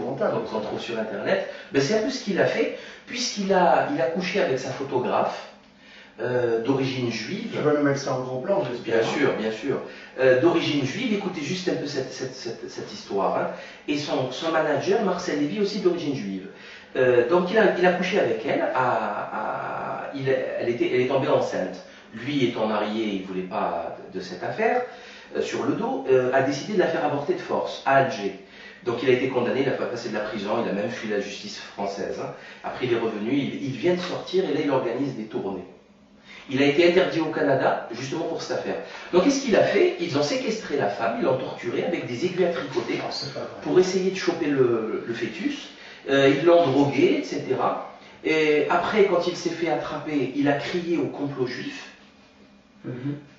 Speaker 1: qu'on trouve sur internet. C'est un peu ce qu'il a fait, puisqu'il a couché avec sa photographe d'origine juive.
Speaker 2: Tu vas nous mettre ça en gros plan, j'espère.
Speaker 1: Bien sûr. D'origine juive, écoutez juste un peu cette histoire. Et son manager, Marcel Lévy, aussi d'origine juive. Donc il a couché avec elle, elle est tombée enceinte. Lui étant marié, il ne voulait pas de cette affaire. Sur le dos, a décidé de la faire avorter de force à Alger. Donc il a été condamné, il a passé de la prison, il a même fui la justice française. Après il est revenu, il vient de sortir et là il organise des tournées. Il a été interdit au Canada justement pour cette affaire. Donc qu'est-ce qu'il a fait? Ils ont séquestré la femme, ils l'ont torturée avec des aiguilles à tricoter pour essayer de choper le fœtus. Ils l'ont drogué, etc. Et après, quand il s'est fait attraper, il a crié au complot juif.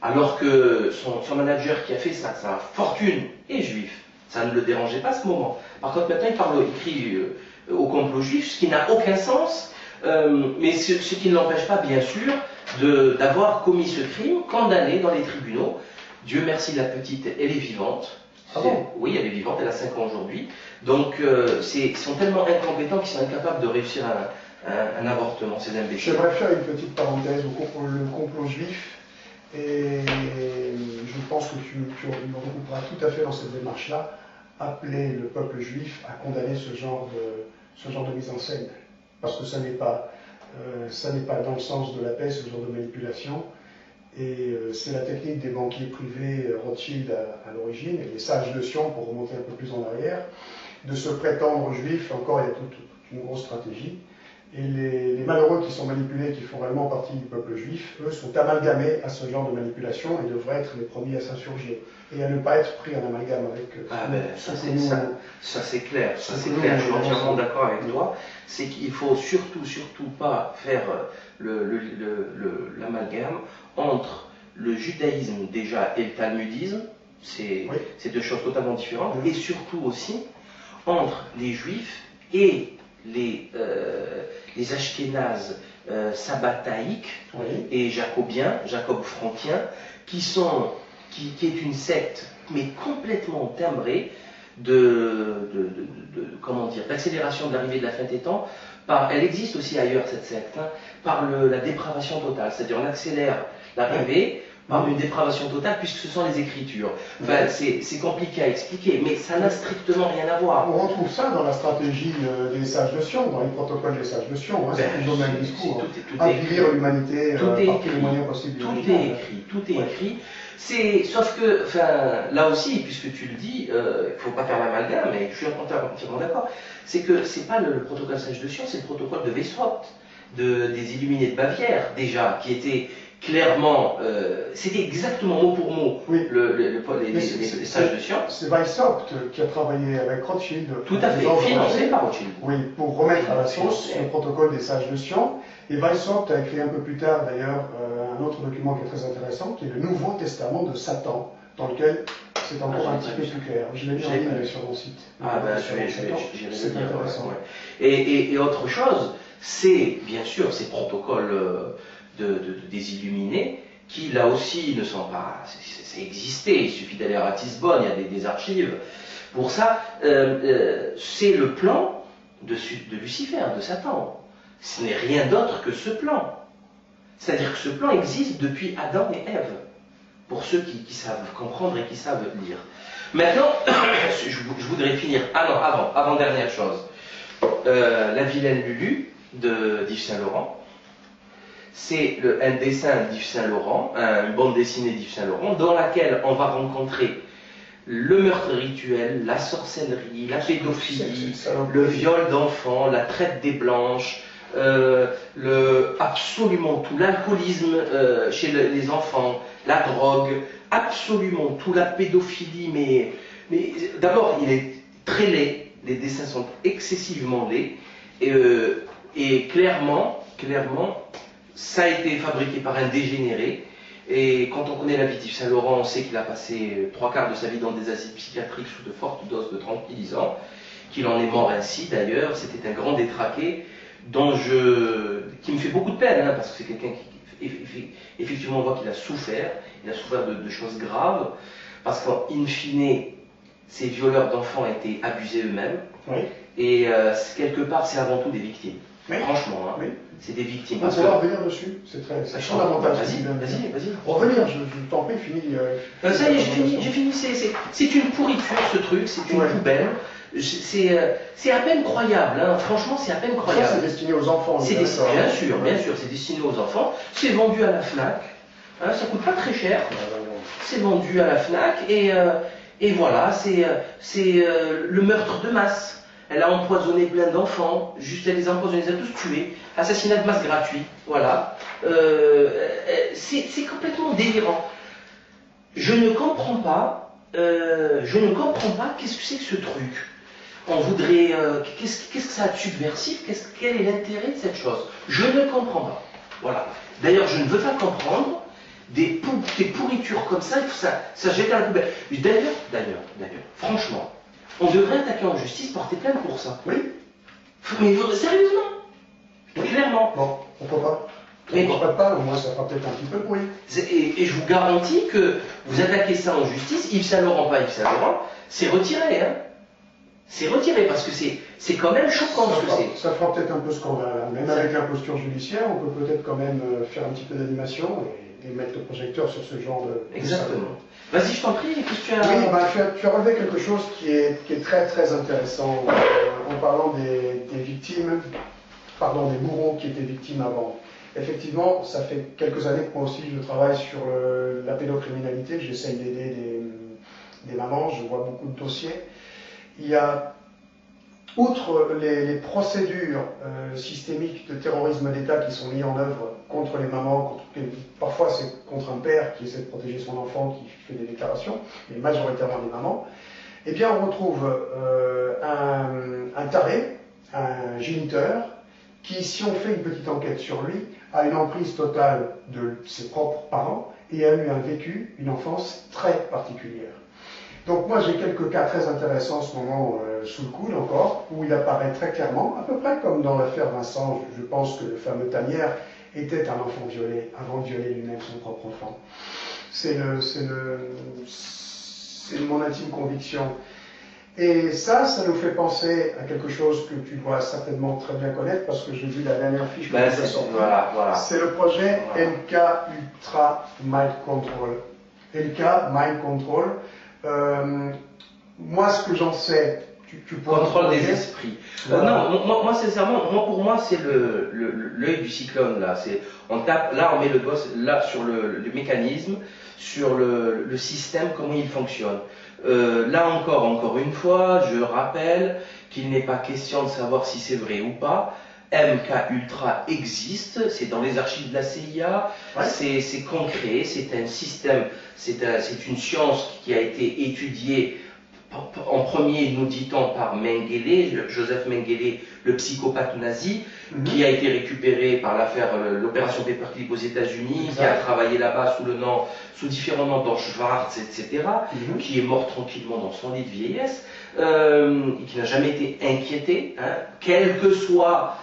Speaker 1: Alors que son manager qui a fait sa fortune est juif. Ça ne le dérangeait pas à ce moment. Par contre, maintenant, il crie au complot juif, ce qui n'a aucun sens, mais ce qui ne l'empêche pas, bien sûr, d'avoir commis ce crime, condamné dans les tribunaux. Dieu merci, la petite, elle est vivante.
Speaker 2: Ah bon?
Speaker 1: Oui, elle est vivante, elle a 5 ans aujourd'hui. Donc, ils sont tellement incompétents qu'ils sont incapables de réussir un avortement, ces imbéciles.
Speaker 2: J'aimerais faire une petite parenthèse au complot juif. Et je pense que tu me regrouperas tout à fait dans cette démarche-là, appeler le peuple juif à condamner ce genre de mise en scène. Parce que ça n'est pas dans le sens de la paix, ce genre de manipulation. Et c'est la technique des banquiers privés Rothschild à l'origine, et les sages de Sion, pour remonter un peu plus en arrière, de se prétendre juifs. Encore, il y a toute une grosse stratégie. Et les malheureux qui sont manipulés, qui font réellement partie du peuple juif, eux, sont amalgamés à ce genre de manipulation et devraient être les premiers à s'insurger. Et à ne pas être pris en amalgame avec
Speaker 1: ça c'est clair, je suis entièrement d'accord avec toi. C'est qu'il faut surtout pas faire l'amalgame entre le judaïsme déjà et le talmudisme, c'est deux choses totalement différentes, et surtout aussi entre les juifs et les ashkénazes sabbataïques et jacobiens, jacob-frontiens, qui est une secte, mais complètement timbrée d'accélération de l'arrivée de la fin des temps. Elle existe aussi ailleurs, cette secte, par la dépravation totale, c'est-à-dire on accélère l'arrivée par une dépravation totale, puisque ce sont les Écritures. Enfin, c'est compliqué à expliquer, mais ça n'a strictement rien à voir.
Speaker 2: On retrouve ça dans la stratégie des sages de Sion, dans les protocoles des sages de Sion. C'est toujours le même discours. Avilir l'humanité par tous les moyens possibles.
Speaker 1: Tout est écrit. Sauf que, là aussi, puisque tu le dis, il ne faut pas faire l'amalgame, mais je suis entièrement d'accord, c'est que ce n'est pas le protocole sage de Sion, c'est le protocole de Weishaupt, des Illuminés de Bavière, déjà, qui était clairement, c'était exactement mot pour mot les sages de Sion.
Speaker 2: C'est Weishaupt qui a travaillé avec Rothschild.
Speaker 1: Tout à fait, financé par Rothschild.
Speaker 2: Oui, pour remettre à la sauce le protocole des sages de Sion. Et Weishaupt a écrit un peu plus tard, d'ailleurs, un autre document qui est très intéressant, qui est le Nouveau Testament de Satan, dans lequel c'est encore un petit peu plus clair. Je l'ai mis en ligne sur mon site.
Speaker 1: C'est intéressant. Et autre chose, c'est bien sûr ces protocoles des Illuminés, qui là aussi ne sont pas. C'est existé, il suffit d'aller à Ratisbonne, il y a des archives. Pour ça, c'est le plan de Lucifer, de Satan. Ce n'est rien d'autre que ce plan. C'est-à-dire que ce plan existe depuis Adam et Ève, pour ceux qui savent comprendre et qui savent lire. Maintenant, je voudrais finir. Avant-dernière chose. La vilaine Lulu d'Yves Saint-Laurent. C'est un dessin d'Yves Saint-Laurent, une bande dessinée d'Yves Saint-Laurent, dans laquelle on va rencontrer le meurtre rituel, la sorcellerie, la pédophilie, le viol d'enfants, la traite des blanches, absolument tout, l'alcoolisme chez les enfants, la drogue, absolument tout, la pédophilie, mais d'abord il est très laid, les dessins sont excessivement laids, et clairement, ça a été fabriqué par un dégénéré. Et quand on connaît la vie d'Yves Saint-Laurent, on sait qu'il a passé 3/4 de sa vie dans des asiles psychiatriques sous de fortes doses de tranquillisants, qu'il en est mort ainsi d'ailleurs. C'était un grand détraqué qui me fait beaucoup de peine, parce que c'est quelqu'un qui, effectivement, on voit qu'il a souffert de choses graves, parce qu'in fine, ces violeurs d'enfants étaient abusés eux-mêmes, et quelque part, c'est avant tout des victimes. Franchement, c'est des victimes.
Speaker 2: On va revenir dessus, c'est fondamental.
Speaker 1: Vas-y.
Speaker 2: Revenir, je t'en prie, finis.
Speaker 1: Ça y est, j'ai fini. C'est une pourriture ce truc, c'est une poubelle. C'est à peine croyable, franchement, c'est à peine croyable.
Speaker 2: Ça, c'est destiné aux enfants.
Speaker 1: Bien sûr, c'est destiné aux enfants. C'est vendu à la Fnac, ça coûte pas très cher. C'est vendu à la Fnac, et voilà, c'est le meurtre de masse. Elle a empoisonné plein d'enfants, elle les a empoisonnés, elle les a tous tués. Assassinat de masse gratuit, voilà. C'est complètement délirant. Je ne comprends pas qu'est-ce que c'est que ce truc. On voudrait. Qu'est-ce que ça a de subversif? Quel est l'intérêt de cette chose? Je ne comprends pas. Voilà. D'ailleurs, je ne veux pas comprendre des pourritures comme ça, ça jette à la poubelle. D'ailleurs, franchement, on devrait attaquer en justice, porter plainte pour ça.
Speaker 2: Oui.
Speaker 1: Mais sérieusement, clairement.
Speaker 2: Bon, pourquoi pas?
Speaker 1: Mais bon.
Speaker 2: Pas, au moins ça fera peut-être un petit peu de bruit.
Speaker 1: Et je vous garantis que vous attaquez ça en justice, Yves Saint-Laurent, pas Yves Saint-Laurent, c'est retiré, C'est retiré, parce que c'est quand même choquant ce que c'est.
Speaker 2: Ça fera peut-être un peu scandale, même avec l'imposture judiciaire, on peut peut-être quand même faire un petit peu d'animation et mettre le projecteur sur ce genre de...
Speaker 1: Exactement. Vas-y, je t'en prie, qu'est-ce que tu as...
Speaker 2: Oui, tu as relevé quelque chose qui est très très intéressant en parlant des victimes, des bourreaux qui étaient victimes avant. Effectivement, ça fait quelques années que moi aussi je travaille sur la pédocriminalité, j'essaye d'aider des mamans, je vois beaucoup de dossiers. Il y a, outre les procédures systémiques de terrorisme d'État qui sont mises en œuvre contre les mamans, parfois c'est contre un père qui essaie de protéger son enfant, qui fait des déclarations, mais majoritairement des mamans, eh bien on retrouve un taré, un géniteur, qui, si on fait une petite enquête sur lui, a une emprise totale de ses propres parents et a eu un vécu, une enfance très particulière. Donc moi j'ai quelques cas très intéressants en ce moment sous le coude encore, où il apparaît très clairement, à peu près comme dans l'affaire Vincent, je pense que le fameux Tanière était un enfant violé, avant de violer lui-même son propre enfant. C'est mon intime conviction. Et ça nous fait penser à quelque chose que tu dois certainement très bien connaître, parce que j'ai vu la dernière fiche que tu as sortie.
Speaker 1: Voilà.
Speaker 2: C'est le projet MK Ultra Mind Control. MK Mind Control. Moi, ce que j'en sais, tu pourras...
Speaker 1: Contrôle des esprits. Non, moi sincèrement, pour moi, c'est l'œil du cyclone, là. On tape, là, on met le doigt là, sur le mécanisme, sur le système, comment il fonctionne. Là encore une fois, je rappelle qu'il n'est pas question de savoir si c'est vrai ou pas. MK Ultra existe, c'est dans les archives de la CIA, c'est concret, c'est un système, c'est une science qui a été étudiée en premier, nous dit-on, par Mengele, Joseph Mengele, le psychopathe nazi, qui a été récupéré par l'opération Paperclip aux États-Unis, qui a travaillé là-bas sous différents noms, dans Schwartz, etc., qui est mort tranquillement dans son lit de vieillesse, et qui n'a jamais été inquiété, hein, quels que soient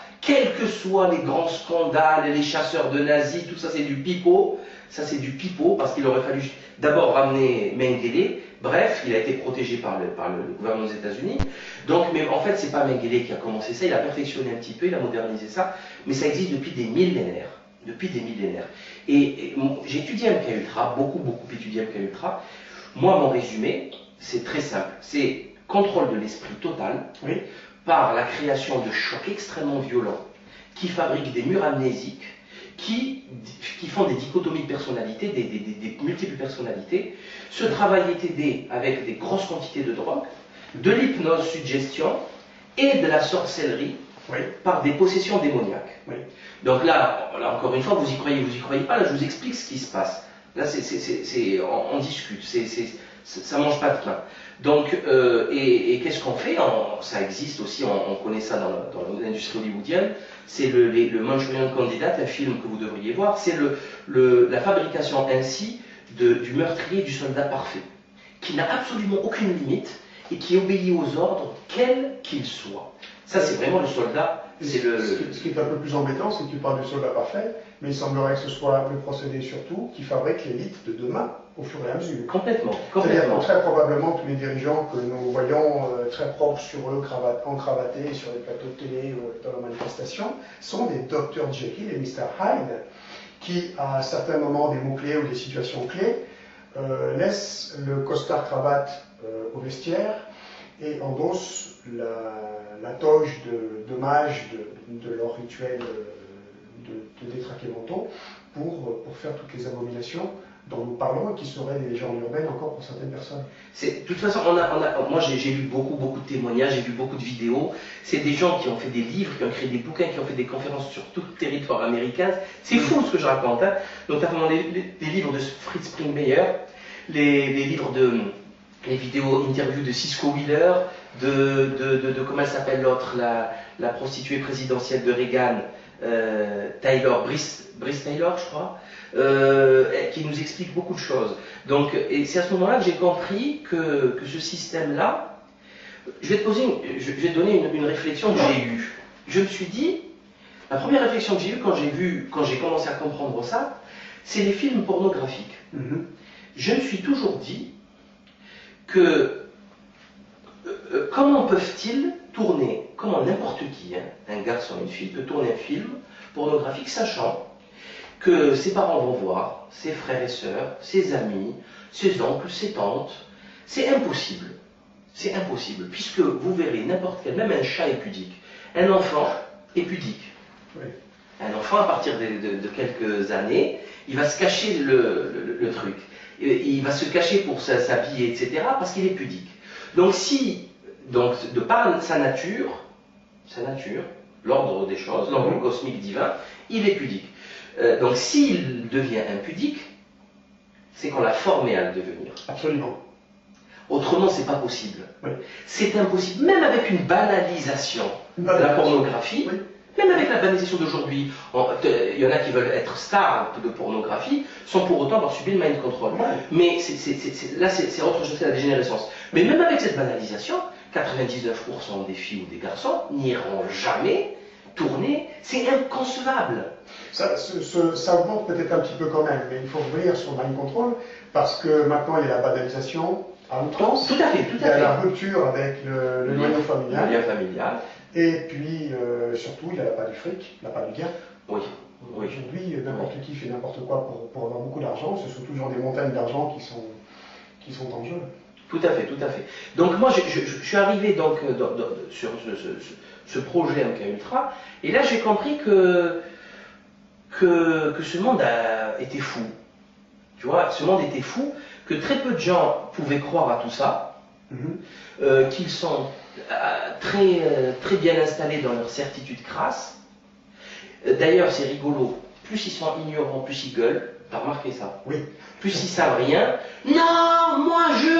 Speaker 1: les grands scandales, les chasseurs de nazis, tout ça c'est du pipeau. Ça c'est du pipeau, parce qu'il aurait fallu d'abord ramener Mengele. Bref, il a été protégé par le gouvernement des États-Unis. Donc, mais en fait, c'est pas Mengele qui a commencé ça, il a perfectionné un petit peu, il a modernisé ça, mais ça existe depuis des millénaires. Et j'ai étudié MK Ultra, beaucoup étudié MK Ultra. Moi, mon résumé, c'est très simple. C'est contrôle de l'esprit total, par la création de chocs extrêmement violents, qui fabriquent des murs amnésiques, qui font des dichotomies de personnalité, des multiples personnalités. Ce travail est aidé avec des grosses quantités de drogue, de l'hypnose suggestion et de la sorcellerie par des possessions démoniaques. Donc là, encore une fois, vous y croyez pas, là je vous explique ce qui se passe. Là on discute, ça mange pas de pain. Donc, et qu'est-ce qu'on fait? Ça existe aussi, on connaît ça dans l'industrie hollywoodienne, c'est le Manchurian Candidate, un film que vous devriez voir, c'est la fabrication ainsi du meurtrier, du soldat parfait, qui n'a absolument aucune limite et qui obéit aux ordres, quels qu'ils soient. Ça, c'est vraiment le soldat.
Speaker 2: Ce qui est un peu plus embêtant, c'est que tu parles du soldat parfait, mais il semblerait que ce soit le procédé surtout qui fabrique l'élite de demain, au fur et à mesure.
Speaker 1: Complètement.
Speaker 2: C'est-à-dire que très probablement tous les dirigeants que nous voyons très propres sur eux, encravatés sur les plateaux de télé ou dans la manifestation, sont des Dr Jekyll et Mr Hyde, qui, à certains moments des mots-clés ou des situations clés, laissent le costard-cravate au vestiaire et endossent la toge de mage de leur rituel de détraqués mentaux pour faire toutes les abominations dont nous parlons et qui seraient des légendes urbaines encore pour certaines personnes.
Speaker 1: De toute façon, moi j'ai lu beaucoup de témoignages, j'ai vu beaucoup de vidéos. C'est des gens qui ont fait des livres, qui ont créé des bouquins, qui ont fait des conférences sur tout le territoire américain. C'est fou ce que je raconte, hein. Notamment les livres de Fritz Springmeier, les vidéos interviews de Cisco Wheeler, de comment elle s'appelle l'autre, la prostituée présidentielle de Reagan, Brice Taylor, je crois, qui nous explique beaucoup de choses. Donc, et c'est à ce moment-là que j'ai compris que ce système-là, je vais te donner une réflexion que j'ai eue. Je me suis dit, la première réflexion que j'ai eue quand j'ai commencé à comprendre ça, c'est les films pornographiques. Je me suis toujours dit que comment peuvent-ils tourner, comment n'importe qui, un garçon, une fille, peut tourner un film pornographique sachant que ses parents vont voir, ses frères et sœurs, ses amis, ses oncles, ses tantes. C'est impossible. C'est impossible, puisque vous verrez n'importe quel, même un chat est pudique. Un enfant est pudique. Un enfant, à partir de quelques années, il va se cacher le truc. Il va se cacher pour s'habiller, etc., parce qu'il est pudique. Donc, de par sa nature, l'ordre des choses, l'ordre cosmique divin, il est pudique. Donc, s'il devient impudique, c'est qu'on l'a formé à le devenir.
Speaker 2: Absolument.
Speaker 1: Autrement, c'est pas possible.
Speaker 2: Oui.
Speaker 1: C'est impossible, même avec une banalisation de la pornographie. Oui. Même avec la banalisation d'aujourd'hui, il y en a qui veulent être stars de pornographie sans pour autant avoir subi le mind control. Ouais. Mais là, c'est autre chose que la dégénérescence. Mais même avec cette banalisation, 99% des filles ou des garçons n'iront jamais tourner. C'est inconcevable.
Speaker 2: Ça augmente peut-être un petit peu quand même, mais il faut revenir sur le mind control parce que maintenant il y a la banalisation à outrance.
Speaker 1: Tout à fait, tout à fait.
Speaker 2: Il y a la rupture avec le noyau familial.
Speaker 1: Le lien familial.
Speaker 2: Et puis, surtout, il n'y a pas du fric, il n'y a pas du gain.
Speaker 1: Oui.
Speaker 2: Aujourd'hui, n'importe qui fait n'importe quoi pour avoir beaucoup d'argent. Ce sont toujours des montagnes d'argent qui sont en jeu.
Speaker 1: Tout à fait, tout à fait. Donc moi, je suis arrivé donc, sur ce projet MK Ultra, et là j'ai compris que ce monde était fou. Tu vois, ce monde était fou, que très peu de gens pouvaient croire à tout ça, qu'ils sont très bien installés dans leur certitude crasse. D'ailleurs, c'est rigolo, plus ils sont ignorants, plus ils gueulent. T'as remarqué ça?
Speaker 2: Oui.
Speaker 1: Plus ils savent rien. Non,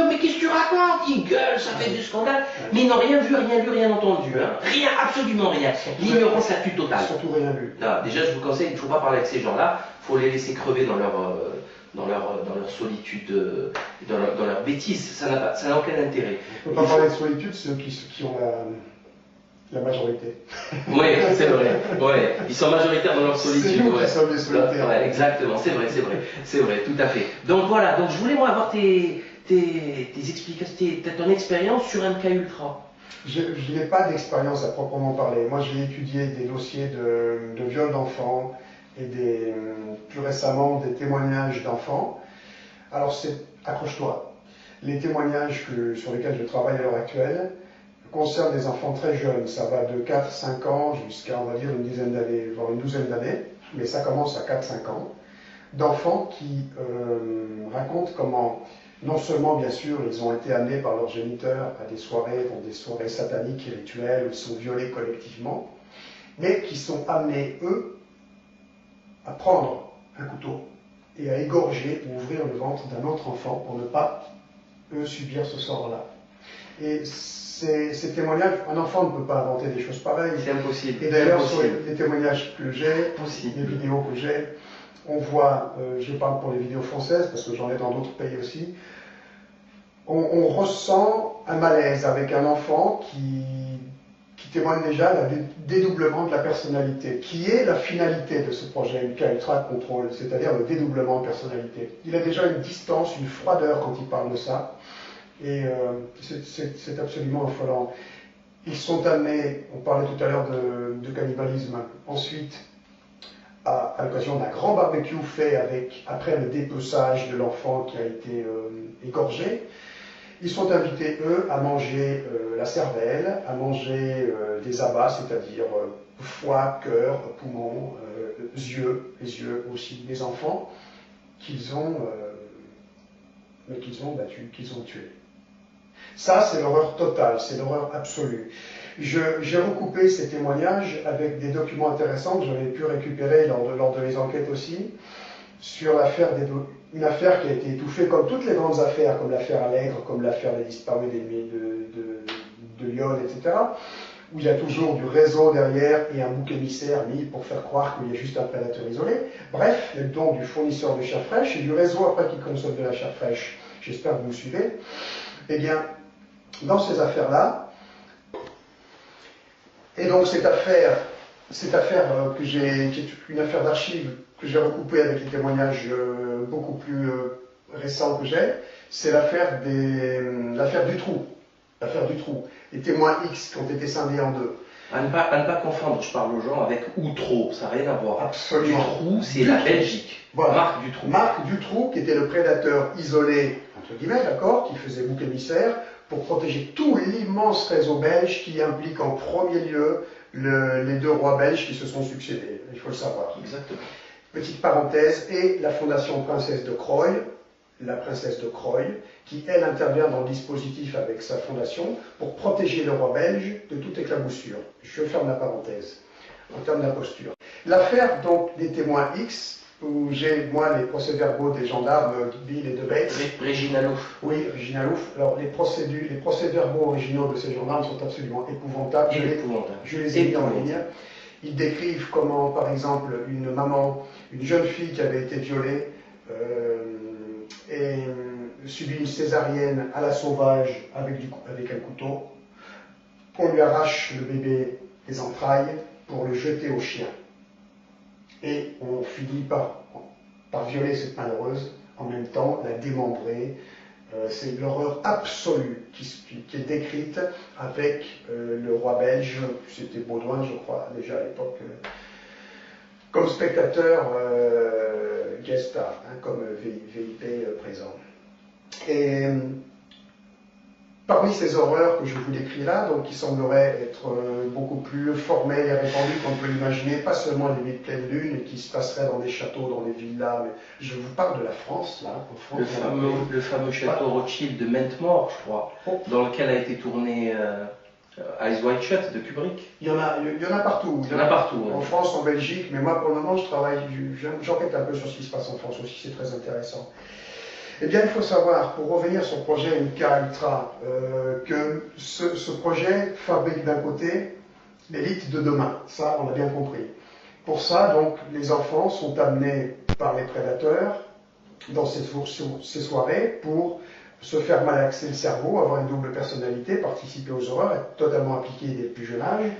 Speaker 1: mais qu'est-ce que tu racontes? Ils gueulent, ça fait du scandale. Mais ils n'ont rien vu, rien lu, rien entendu. Hein. Rien, absolument rien. L'ignorance la plus totale.
Speaker 2: Surtout rien lu.
Speaker 1: Non, déjà, je vous conseille, il ne faut pas parler avec ces gens-là. Il faut les laisser crever dans leur solitude, dans leur bêtise. Ça n'a aucun intérêt.
Speaker 2: On ne peut pas parler de solitude, ceux qui ont la majorité.
Speaker 1: Oui, c'est vrai. Ouais. Ils sont majoritaires dans leur solitude.
Speaker 2: C'est nous qui sommes les solitaires.
Speaker 1: Ouais, exactement, c'est vrai, tout à fait. Donc voilà, donc je voulais moi avoir tes explications, ton expérience sur MK Ultra.
Speaker 2: Je n'ai pas d'expérience à proprement parler. Moi, j'ai étudié des dossiers de viol d'enfants et plus récemment des témoignages d'enfants. Alors, accroche-toi. Les témoignages sur lesquels je travaille à l'heure actuelle concernent des enfants très jeunes. Ça va de 4-5 ans jusqu'à, on va dire, une dizaine d'années, voire une douzaine d'années. Mais ça commence à 4-5 ans. D'enfants qui racontent comment, non seulement, bien sûr, ils ont été amenés par leurs géniteurs à des soirées sataniques et rituelles où ils sont violés collectivement, mais qui sont amenés, eux, à prendre un couteau et à égorger ou ouvrir le ventre d'un autre enfant pour ne pas, eux, subir ce sort-là. Et ces témoignages, un enfant ne peut pas inventer des choses pareilles.
Speaker 1: C'est impossible.
Speaker 2: Et d'ailleurs, sur les témoignages que j'ai, les vidéos que j'ai, on voit, je parle pour les vidéos françaises, parce que j'en ai dans d'autres pays aussi, on ressent un malaise avec un enfant qui témoigne déjà d'un dédoublement de la personnalité, qui est la finalité de ce projet MK Ultra Control, c'est-à-dire le dédoublement de personnalité. Il a déjà une distance, une froideur quand il parle de ça, et c'est absolument affolant. Ils sont amenés, on parlait tout à l'heure de cannibalisme, ensuite, à l'occasion d'un grand barbecue fait après le dépeçage de l'enfant qui a été égorgé, ils sont invités, eux, à manger la cervelle, à manger des abats, c'est-à-dire foie, cœur, poumon, les yeux aussi des enfants qu'ils ont battus, qu'ils ont tués. Ça, c'est l'horreur totale, c'est l'horreur absolue. J'ai recoupé ces témoignages avec des documents intéressants que j'avais pu récupérer lors de mes enquêtes aussi, sur une affaire qui a été étouffée comme toutes les grandes affaires, comme l'affaire Allègre, comme l'affaire des disparus de Lyon, etc., où il y a toujours du réseau derrière et un bouc émissaire mis pour faire croire qu'il y a juste un prédateur isolé. Bref, il y a donc du fournisseur de chair fraîche et du réseau après qui consomme de la chair fraîche. J'espère que vous me suivez. Eh bien, dans ces affaires-là, et donc cette affaire qui est une affaire d'archives que j'ai recoupée avec les témoignages beaucoup plus récents que j'ai, c'est l'affaire du trou. L'affaire du trou. Les témoins X qui ont été scindés en deux.
Speaker 1: À ne pas confondre, je parle aux gens, avec Outreau, ça n'a rien à voir.
Speaker 2: Absolument.
Speaker 1: Dutroux, c'est la Belgique.
Speaker 2: Voilà.
Speaker 1: Marc Dutroux.
Speaker 2: Marc Dutroux, qui était le prédateur isolé, entre guillemets, d'accord, qui faisait bouc émissaire, pour protéger tout l'immense réseau belge qui implique en premier lieu les deux rois belges qui se sont succédés. Il faut le savoir.
Speaker 1: Exactement.
Speaker 2: Petite parenthèse, et la Fondation Princesse de Croy, la princesse de Croy, qui elle intervient dans le dispositif avec sa fondation pour protéger le roi belge de toute éclaboussure. Je ferme la parenthèse en termes d'imposture. L'affaire donc des témoins X, où j'ai moi les procès-verbaux des gendarmes Bill et de Bates.
Speaker 1: Régina Louf.
Speaker 2: Oui, Régina Louf. Alors les procès-verbaux originaux de ces gendarmes sont absolument épouvantables. Je les ai mis en ligne. Ils décrivent comment, par exemple, une maman, une jeune fille qui avait été violée et subit une césarienne à la sauvage avec un couteau. On lui arrache le bébé des entrailles pour le jeter au chien. Et on finit par violer cette malheureuse, en même temps la démembrer. C'est l'horreur absolue qui est décrite avec le roi belge, c'était Baudouin je crois déjà à l'époque, comme spectateur guest star, hein, comme VIP présent. Et parmi ces horreurs que je vous décris là, donc qui sembleraient être beaucoup plus formelles et répandues qu'on peut l'imaginer, pas seulement les nuits de pleine lune qui se passeraient dans des châteaux, dans des villas, mais je vous parle de la France, là, en France.
Speaker 1: Le fameux château Rothschild de Mentmore, je crois, dans lequel a été tourné Eyes Wide Shut de Kubrick.
Speaker 2: Il y en a partout.
Speaker 1: Il y en a partout.
Speaker 2: En France, en Belgique, mais moi pour le moment, j'enquête un peu sur ce qui se passe en France aussi, c'est très intéressant. Eh bien, il faut savoir, pour revenir sur le projet MK Ultra, que ce projet fabrique d'un côté l'élite de demain. Ça, on l'a bien compris. Pour ça, donc, les enfants sont amenés par les prédateurs dans ces soirées pour se faire malaxer le cerveau, avoir une double personnalité, participer aux horreurs, être totalement impliqué dès le plus jeune âge,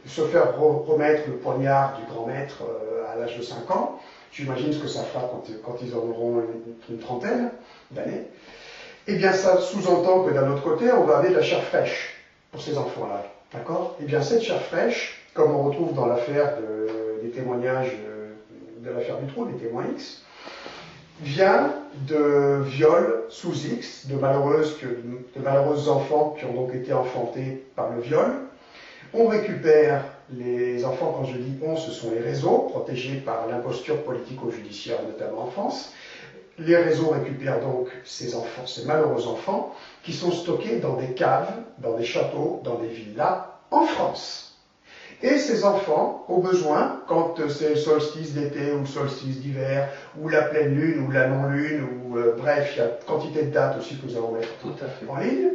Speaker 2: se faire remettre le poignard du grand maître à l'âge de 5 ans. J'imagine ce que ça fera quand ils en auront une trentaine d'années. Eh bien, ça sous-entend que d'un autre côté, on va amener de la chair fraîche pour ces enfants-là. D'accord? Eh bien, cette chair fraîche, comme on retrouve dans l'affaire des témoignages de l'affaire Dutroux, des témoins X, vient de viols sous X, de malheureux enfants qui ont donc été enfantés par le viol. On récupère les enfants, quand je dis on, ce sont les réseaux, protégés par l'imposture politico-judiciaire, notamment en France. Les réseaux récupèrent donc ces enfants, ces malheureux enfants, qui sont stockés dans des caves, dans des châteaux, dans des villas, en France. Et ces enfants, au besoin, quand c'est le solstice d'été ou le solstice d'hiver, ou la pleine lune ou la non-lune, ou bref, il y a quantité de dates aussi que nous allons mettre en ligne,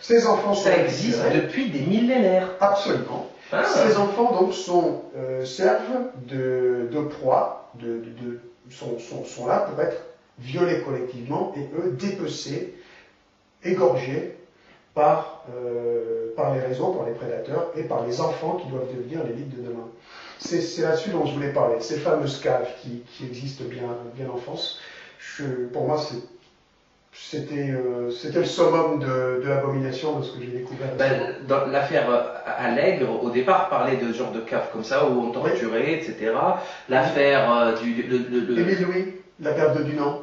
Speaker 2: ces enfants sont...
Speaker 1: Ça existe depuis des millénaires.
Speaker 2: Absolument. Ah. Ces enfants donc servent de proie, sont là pour être violés collectivement et eux dépecés, égorgés par les réseaux, par les prédateurs et par les enfants qui doivent devenir l'élite de demain. C'est là-dessus dont je voulais parler, ces fameuses caves qui existent bien en France. Pour moi, c'était le summum de l'abomination de ce que j'ai découvert.
Speaker 1: Dans l'affaire Allègre, au départ, parlait de ce genre de cave comme ça, où on torturait, etc. L'affaire
Speaker 2: Émile Louis, la cave de Dunant.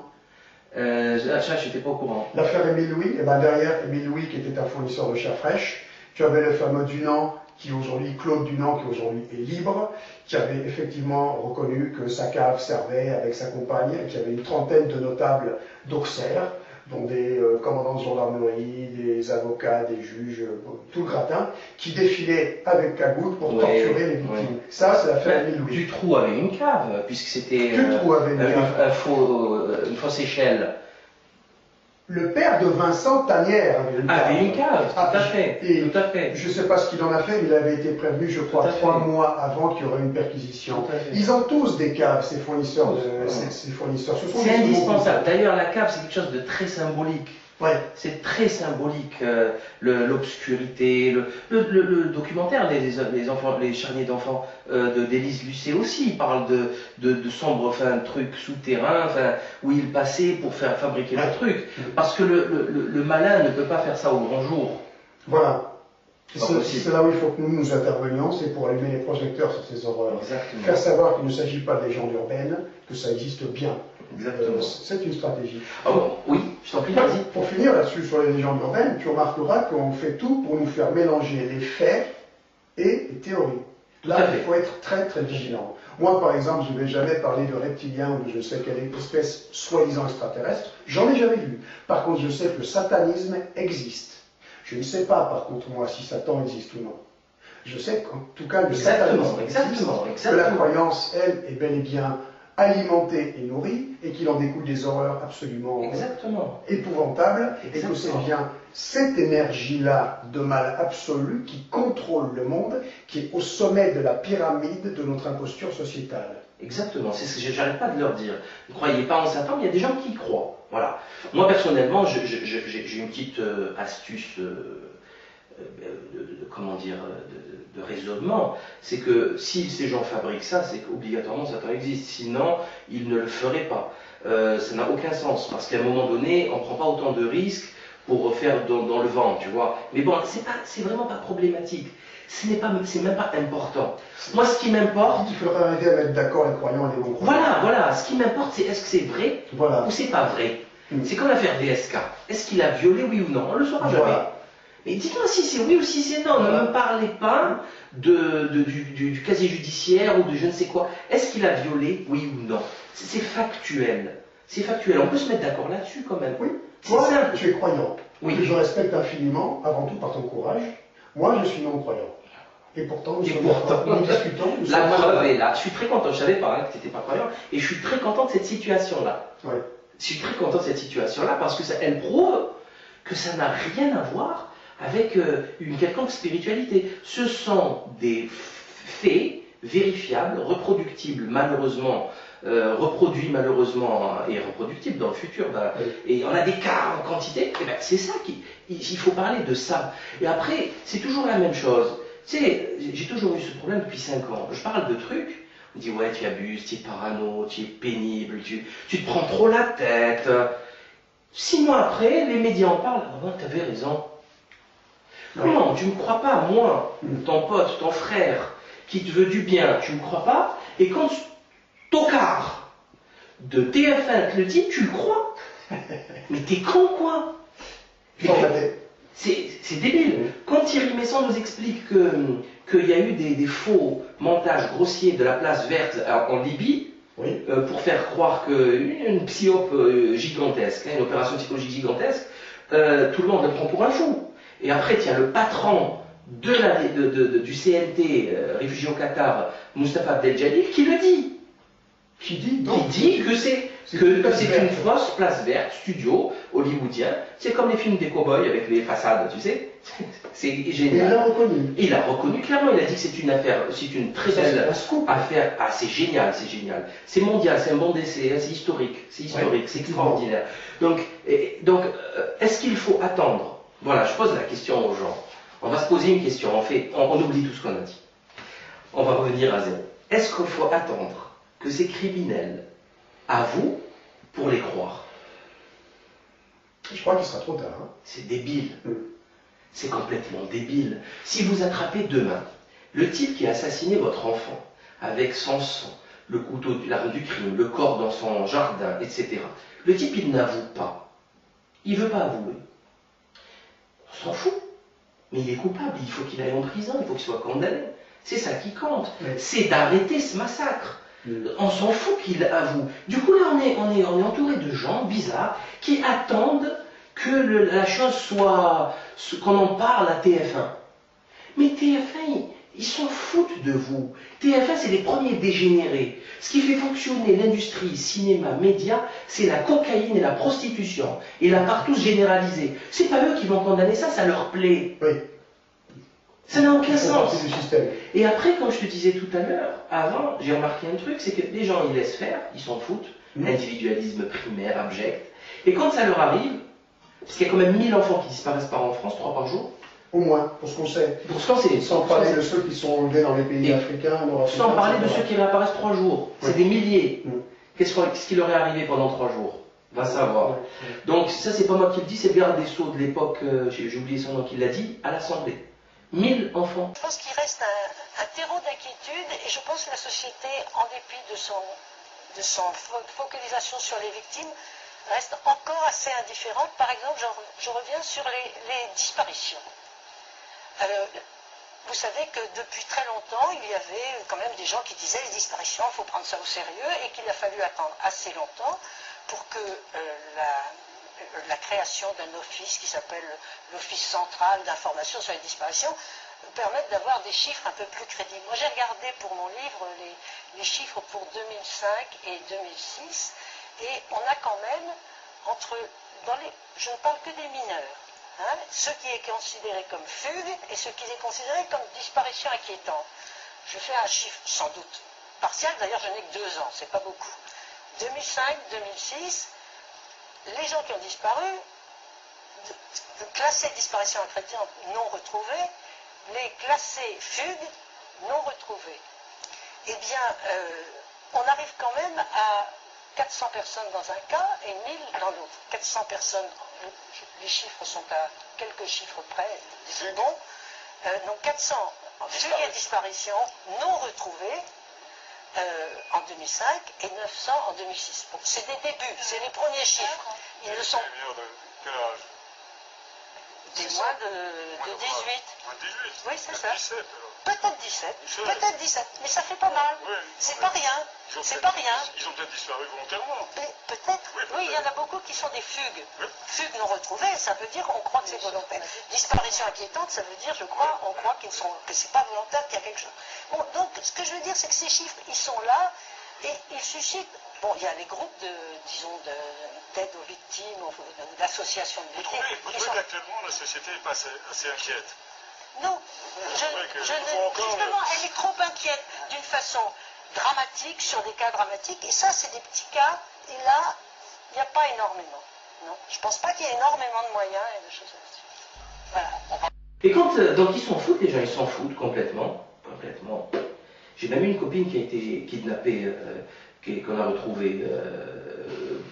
Speaker 1: Ça, je n'étais pas au courant.
Speaker 2: L'affaire Émile Louis, et derrière Émile Louis, qui était un fournisseur de chair fraîche, tu avais le fameux Dunant, Claude Dunant, qui aujourd'hui est libre, qui avait effectivement reconnu que sa cave servait avec sa compagne, et qu'il y avait une trentaine de notables d'Auxerre, dont des commandants de gendarmerie, des avocats, des juges, tout le gratin, qui défilaient avec cagoule pour torturer les victimes. Ouais. Ça, c'est l'affaire Émile Louis.
Speaker 1: Dutroux avait une cave, puisque c'était une fausse échelle.
Speaker 2: Le père de Vincent Tanière
Speaker 1: avait une cave. Tout à fait. Tout à fait.
Speaker 2: Je ne sais pas ce qu'il en a fait, mais il avait été prévenu, je crois, 3 mois avant qu'il y aurait une perquisition. Ils ont tous des caves, ces fournisseurs.
Speaker 1: C'est indispensable. D'ailleurs, la cave, c'est quelque chose de très symbolique.
Speaker 2: Ouais.
Speaker 1: C'est très symbolique, l'obscurité, le documentaire, les charniers d'enfants d'Élise Lucet aussi, il parle de sombres trucs souterrains, où ils passaient pour faire fabriquer le truc. Parce que le malin ne peut pas faire ça au grand jour.
Speaker 2: Voilà. C'est là où il faut que nous intervenions, c'est pour allumer les projecteurs sur ces horreurs.
Speaker 1: Exactement.
Speaker 2: Faire savoir qu'il ne s'agit pas de légendes urbaines, que ça existe bien.
Speaker 1: Exactement.
Speaker 2: C'est une stratégie.
Speaker 1: Ah bon, oui, je t'en prie, vas-y.
Speaker 2: Pour finir là-dessus sur les légendes urbaines, tu remarqueras qu'on fait tout pour nous faire mélanger les faits et les théories. Là, il faut être très très vigilant. Moi, par exemple, je ne vais jamais parler de reptiliens ou de je sais quelle espèce soi-disant extraterrestre. J'en ai jamais vu. Par contre, je sais que le satanisme existe. Je ne sais pas, par contre, moi, si Satan existe ou non. Je sais qu'en tout cas, le satanisme existe, que la croyance, elle, est bel et bien alimentée et nourrie, et qu'il en découle des horreurs absolument épouvantables, et que c'est bien cette énergie-là de mal absolu qui contrôle le monde, qui est au sommet de la pyramide de notre imposture sociétale.
Speaker 1: Exactement, c'est ce que j'arrête pas de leur dire. Ne croyez pas en Satan, mais il y a des gens qui y croient. Voilà. Moi, personnellement, j'ai une petite astuce comment dire, de raisonnement. C'est que si ces gens fabriquent ça, c'est qu'obligatoirement Satan existe. Sinon, ils ne le feraient pas. Ça n'a aucun sens, parce qu'à un moment donné, on ne prend pas autant de risques pour faire dans le vent, tu vois. Mais bon, c'est vraiment pas problématique. C'est même pas important. Moi, ce qui m'importe...
Speaker 2: Il faudrait arriver à mettre d'accord les croyants et les non-croyants.
Speaker 1: Voilà. Ce qui m'importe, c'est est-ce que c'est vrai ou c'est pas vrai. C'est comme l'affaire DSK. Est-ce qu'il a violé, oui ou non? On ne le saura jamais. Mais dites-moi si c'est oui ou si c'est non. Ne me parlez pas du casier judiciaire ou de je ne sais quoi. Est-ce qu'il a violé, oui ou non? C'est factuel. C'est factuel. On peut se mettre d'accord là-dessus quand même.
Speaker 2: Oui.
Speaker 1: Toi,
Speaker 2: tu es croyant.
Speaker 1: Oui.
Speaker 2: Que je respecte infiniment, avant tout par ton courage. Moi, je suis non-croyant. Et pourtant, nous discutons.
Speaker 1: La preuve est là. Je suis très content. Je ne savais pas que tu n'étais pas croyant. Et je suis très content de cette situation-là.
Speaker 2: Ouais.
Speaker 1: Je suis très content de cette situation-là parce que elle prouve que ça n'a rien à voir avec une quelconque spiritualité. Ce sont des faits vérifiables, reproductibles malheureusement, reproduits malheureusement et reproductibles dans le futur. Ben, et on a des cas en quantité. Et ben, c'est ça il faut parler de ça. Et après, c'est toujours la même chose. Tu sais, j'ai toujours eu ce problème depuis 5 ans. Je parle de trucs. On dit ouais, tu abuses, tu es parano, tu es pénible, tu te prends trop la tête. 6 mois après, les médias en parlent. Ah ben, t'avais raison. Non, tu ne me crois pas, moi, ton pote, ton frère, qui te veut du bien, tu ne me crois pas. Et quand tocard de TF1 te le dit, tu le crois. Mais t'es con, quoi. C'est débile. Quand Thierry Messon nous explique qu'il y a eu des faux montages grossiers de la place verte en Libye, pour faire croire qu'une psyop gigantesque, une opération psychologique gigantesque, tout le monde le prend pour un fou. Et après, il y a le patron du CNT, réfugié au Qatar, Moustapha Abdel-Jalil, qui le dit. Qui dit que c'est une fausse place verte, studio, hollywoodien. C'est comme les films des cow-boys avec les façades, tu sais. C'est génial. Il a reconnu clairement, il a dit que c'est une affaire, c'est une très belle affaire. Ah, c'est génial, c'est génial. C'est mondial, c'est un bon décès, c'est historique, c'est extraordinaire. Donc, est-ce qu'il faut attendre? Voilà, je pose la question aux gens. On va se poser une question, on oublie tout ce qu'on a dit. On va revenir à zéro. Est-ce qu'il faut attendre que ces criminels avouent pour les croire?
Speaker 2: Je crois qu'il sera trop tard. Hein.
Speaker 1: C'est débile. C'est complètement débile. Si vous attrapez demain le type qui a assassiné votre enfant avec son sang, le couteau, l'arme du crime, le corps dans son jardin, etc. Le type, il n'avoue pas. Il ne veut pas avouer. On s'en fout. Mais il est coupable, il faut qu'il aille en prison, il faut qu'il soit condamné. C'est ça qui compte. C'est d'arrêter ce massacre. On s'en fout qu'il avoue. Du coup, là, on est entouré de gens bizarres qui attendent que la chose soit... qu'on en parle à TF1. Mais TF1, ils s'en foutent de vous. TF1, c'est les premiers dégénérés. Ce qui fait fonctionner l'industrie, cinéma, médias, c'est la cocaïne et la prostitution. Et la partouze généralisée. C'est pas eux qui vont condamner ça, ça leur plaît.
Speaker 2: Oui.
Speaker 1: Ça n'a aucun sens.
Speaker 2: Du système.
Speaker 1: Et après, comme je te disais tout à l'heure, avant, j'ai remarqué un truc, c'est que les gens, ils laissent faire, ils s'en foutent. Individualisme primaire, abject. Et quand ça leur arrive, parce qu'il y a quand même 1000 enfants qui disparaissent par an en France, 3 par jour.
Speaker 2: Au moins, pour ce qu'on sait.
Speaker 1: Pour ce qu'on sait.
Speaker 2: Sans parler de ceux qui sont enlevés dans les pays africains, nord-africains.
Speaker 1: Sans parler de ceux qui réapparaissent 3 jours. C'est des milliers. Qu'est-ce qui leur est arrivé pendant 3 jours? Va savoir. Donc ça, c'est pas moi qui le dis, c'est le garde des Sceaux de l'époque, j'ai oublié son nom, qui l'a dit, à l'Assemblée. 1000 enfants.
Speaker 4: Je pense qu'il reste un terreau d'inquiétude et je pense que la société, en dépit de son focalisation sur les victimes, reste encore assez indifférente. Par exemple, je reviens sur les disparitions. Vous savez que depuis très longtemps, il y avait quand même des gens qui disaient les disparitions, il faut prendre ça au sérieux et qu'il a fallu attendre assez longtemps pour que la création d'un office qui s'appelle l'Office central d'information sur les disparitions permette d'avoir des chiffres un peu plus crédibles. Moi j'ai regardé pour mon livre les chiffres pour 2005 et 2006 et on a quand même je ne parle que des mineurs, hein, ce qui est considéré comme fugue et ce qui est considéré comme disparition inquiétante. Je fais un chiffre sans doute partiel, d'ailleurs je n'ai que 2 ans, c'est pas beaucoup. 2005-2006, les gens qui ont disparu, classés disparition inquiétante non retrouvés, les classés fugues non retrouvés. Eh bien, on arrive quand même à 400 personnes dans un cas et 1000 dans l'autre. 400 personnes, les chiffres sont à quelques chiffres près, c'est bon. Donc 400 fugues et disparitions non retrouvées en 2005 et 900 en 2006. Bon, c'est des débuts, c'est les premiers chiffres. Ils ne sont
Speaker 5: de quel âge?
Speaker 4: des moins de 18.
Speaker 5: Moins de 18?
Speaker 4: Oui, c'est ça.
Speaker 5: 17 alors.
Speaker 4: Peut-être 17, peut-être 17, mais ça fait pas mal.
Speaker 5: Oui,
Speaker 4: c'est pas rien, c'est pas rien.
Speaker 5: Ils ont peut-être disparu volontairement.
Speaker 4: Peut-être, oui, il y en a beaucoup qui sont des fugues.
Speaker 5: Oui.
Speaker 4: Fugues non retrouvées, ça veut dire qu'on croit que c'est volontaire. Disparition inquiétante, ça veut dire, on croit que c'est pas volontaire, qu'il y a quelque chose. Bon, donc, ce que je veux dire, c'est que ces chiffres, ils sont là, et ils suscitent, bon, il y a les groupes d'aide aux victimes, d'associations de victimes.
Speaker 5: Vous trouvez qu'actuellement, la société est pas assez inquiète?
Speaker 4: Non, justement, elle est trop inquiète d'une façon dramatique, sur des cas dramatiques, et ça, c'est des petits cas, et là, il n'y a pas énormément. Non, je ne pense pas qu'il y ait énormément de moyens et de choses là-dessus. Voilà.
Speaker 1: Et donc ils s'en foutent, les gens, ils s'en foutent complètement. J'ai même une copine qui a été kidnappée, qu'on a retrouvée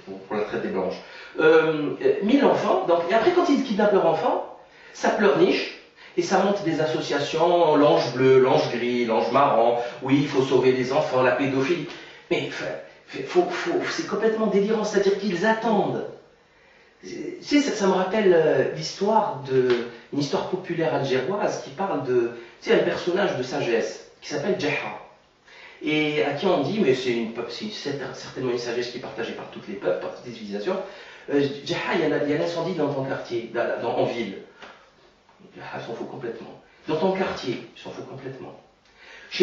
Speaker 1: pour la traite des blanches. 1000 enfants, donc, et après quand ils kidnappent leur enfant, ça pleurniche. Et ça monte des associations, l'ange bleu, l'ange gris, l'ange marron, oui, il faut sauver les enfants, la pédophilie. Mais c'est complètement délirant, c'est-à-dire qu'ils attendent. Tu sais, ça me rappelle une histoire populaire algéroise qui parle un personnage de sagesse qui s'appelle Djeha. Et à qui on dit, mais c'est certainement une sagesse qui est partagée par tous les peuples, par toutes les civilisations. Djeha, il y a l'incendie dans ton quartier, en ville. Il s'en fout complètement. Dans ton quartier, il s'en fout complètement.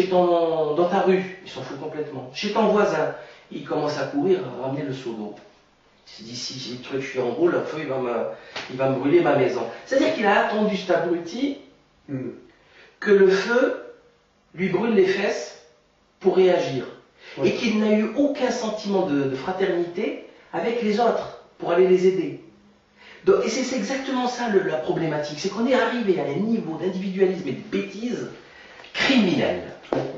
Speaker 1: Dans ta rue, il s'en fout complètement. Chez ton voisin, il commence à courir, à ramener le seau d'eau. Il se dit, si le truc, je suis en gros, le feu, il va me brûler ma maison. C'est-à-dire qu'il a attendu cet abruti que le feu lui brûle les fesses pour réagir. Oui. Et qu'il n'a eu aucun sentiment de fraternité avec les autres pour aller les aider. Donc, et c'est exactement ça la problématique, c'est qu'on est arrivé à un niveau d'individualisme et de bêtises criminelles.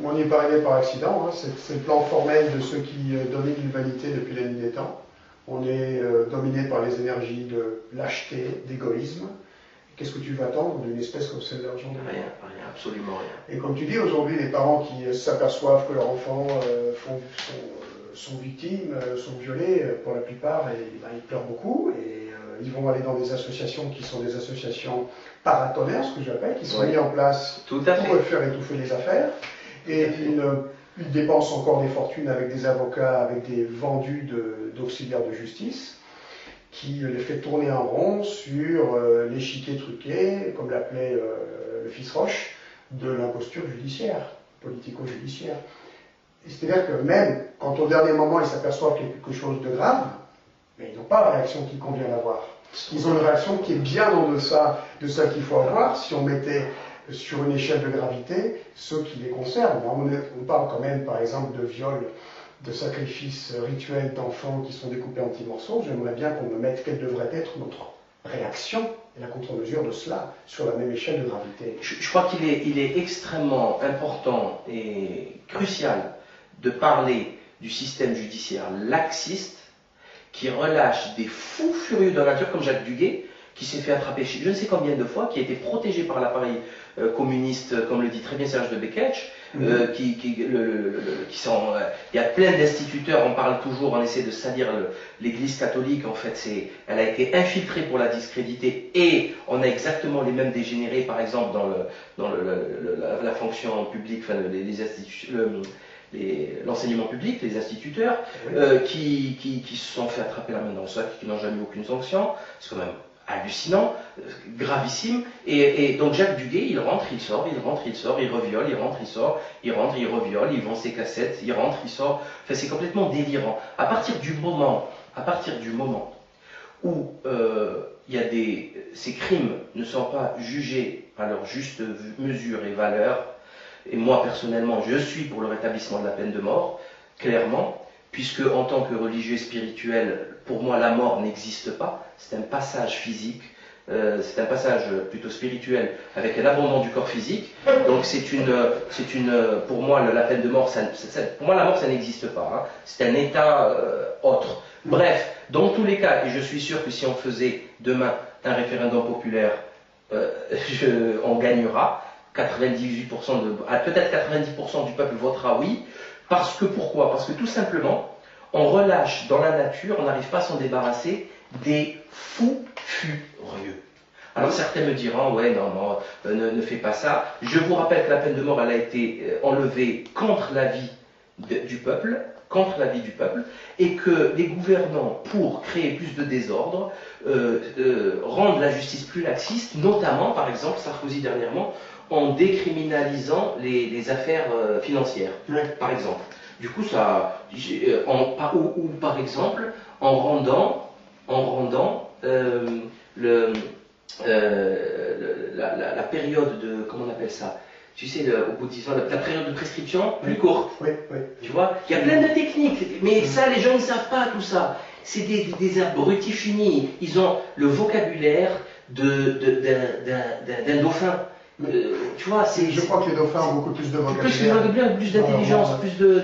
Speaker 2: On n'y est pas arrivé par accident, hein. C'est le plan formel de ceux qui dominent l'humanité depuis la nuit des temps. On est dominé par les énergies de lâcheté, d'égoïsme. Qu'est-ce que tu veux attendre d'une espèce comme celle-là aujourd'hui?
Speaker 1: Rien, absolument rien.
Speaker 2: Et comme tu dis, aujourd'hui, les parents qui s'aperçoivent que leurs enfants sont victimes, sont violés, pour la plupart, ils pleurent beaucoup. Et ils vont aller dans des associations qui sont des associations paratonnerres, ce que j'appelle, qui sont mises en place pour faire étouffer les affaires. Et ils dépensent encore des fortunes avec des avocats, avec des vendus d'auxiliaires de justice, qui les fait tourner en rond sur l'échiquier truqué, comme l'appelait le fils Roche, de l'imposture judiciaire, politico-judiciaire. C'est-à-dire que même quand au dernier moment ils s'aperçoivent qu'il y a quelque chose de grave, mais ils n'ont pas la réaction qu'il convient d'avoir. Ils ont une réaction qui est bien en deçà de ça qu'il faut avoir si on mettait sur une échelle de gravité ceux qui les concernent. On parle quand même, par exemple, de viol, de sacrifices rituels d'enfants qui sont découpés en petits morceaux. J'aimerais bien qu'on me mette quelle devrait être notre réaction et la contre-mesure de cela sur la même échelle de gravité.
Speaker 1: Je crois qu'il est extrêmement important et crucial de parler du système judiciaire laxiste qui relâche des fous furieux de la nature comme Jacques Duguay, qui s'est fait attraper je ne sais combien de fois, qui a été protégé par l'appareil communiste, comme le dit très bien Serge de Beketch, il y a plein d'instituteurs, on parle toujours, on essaie de salir l'Église catholique, en fait, elle a été infiltrée pour la discréditer, et on a exactement les mêmes dégénérés, par exemple, dans la fonction publique, enfin, l'enseignement public, les instituteurs, qui se sont fait attraper la main dans le sac, qui n'ont jamais eu aucune sanction, c'est quand même hallucinant, gravissime, et donc Jacques Duguay, il rentre, il sort, il rentre, il sort, il reviole, il rentre, il sort, il rentre, il reviole, il vend ses cassettes, il rentre, il sort, enfin c'est complètement délirant. À partir du moment où ces crimes ne sont pas jugés à leur juste mesure et valeur, et moi personnellement je suis pour le rétablissement de la peine de mort, clairement, puisque en tant que religieux spirituel, pour moi la mort n'existe pas, c'est un passage physique, c'est un passage plutôt spirituel avec un abandon du corps physique, donc pour moi la peine de mort, pour moi la mort ça n'existe pas, hein. C'est un état autre. Bref, dans tous les cas, et je suis sûr que si on faisait demain un référendum populaire, on gagnera, peut-être 90% du peuple votera oui. Pourquoi? Parce que tout simplement, on relâche dans la nature, on n'arrive pas à s'en débarrasser des fous furieux. Alors certains me diront, ouais, non, ne fais pas ça. Je vous rappelle que la peine de mort, elle a été enlevée contre l'avis du peuple, et que les gouvernants, pour créer plus de désordre, rendent la justice plus laxiste, notamment, par exemple, Sarkozy dernièrement, en décriminalisant les affaires financières, par exemple. Du coup, ou par exemple, en rendant la période de, comment on appelle ça, tu sais, au bout de 10 ans, la période de prescription plus courte. Tu vois, il y a plein de techniques, mais ça, les gens ne savent pas tout ça. C'est des abrutis finis. Ils ont le vocabulaire d'un dauphin. Tu vois,
Speaker 2: je crois que les dauphins ont beaucoup plus de vocabulaire.
Speaker 1: Plus d'intelligence, plus de...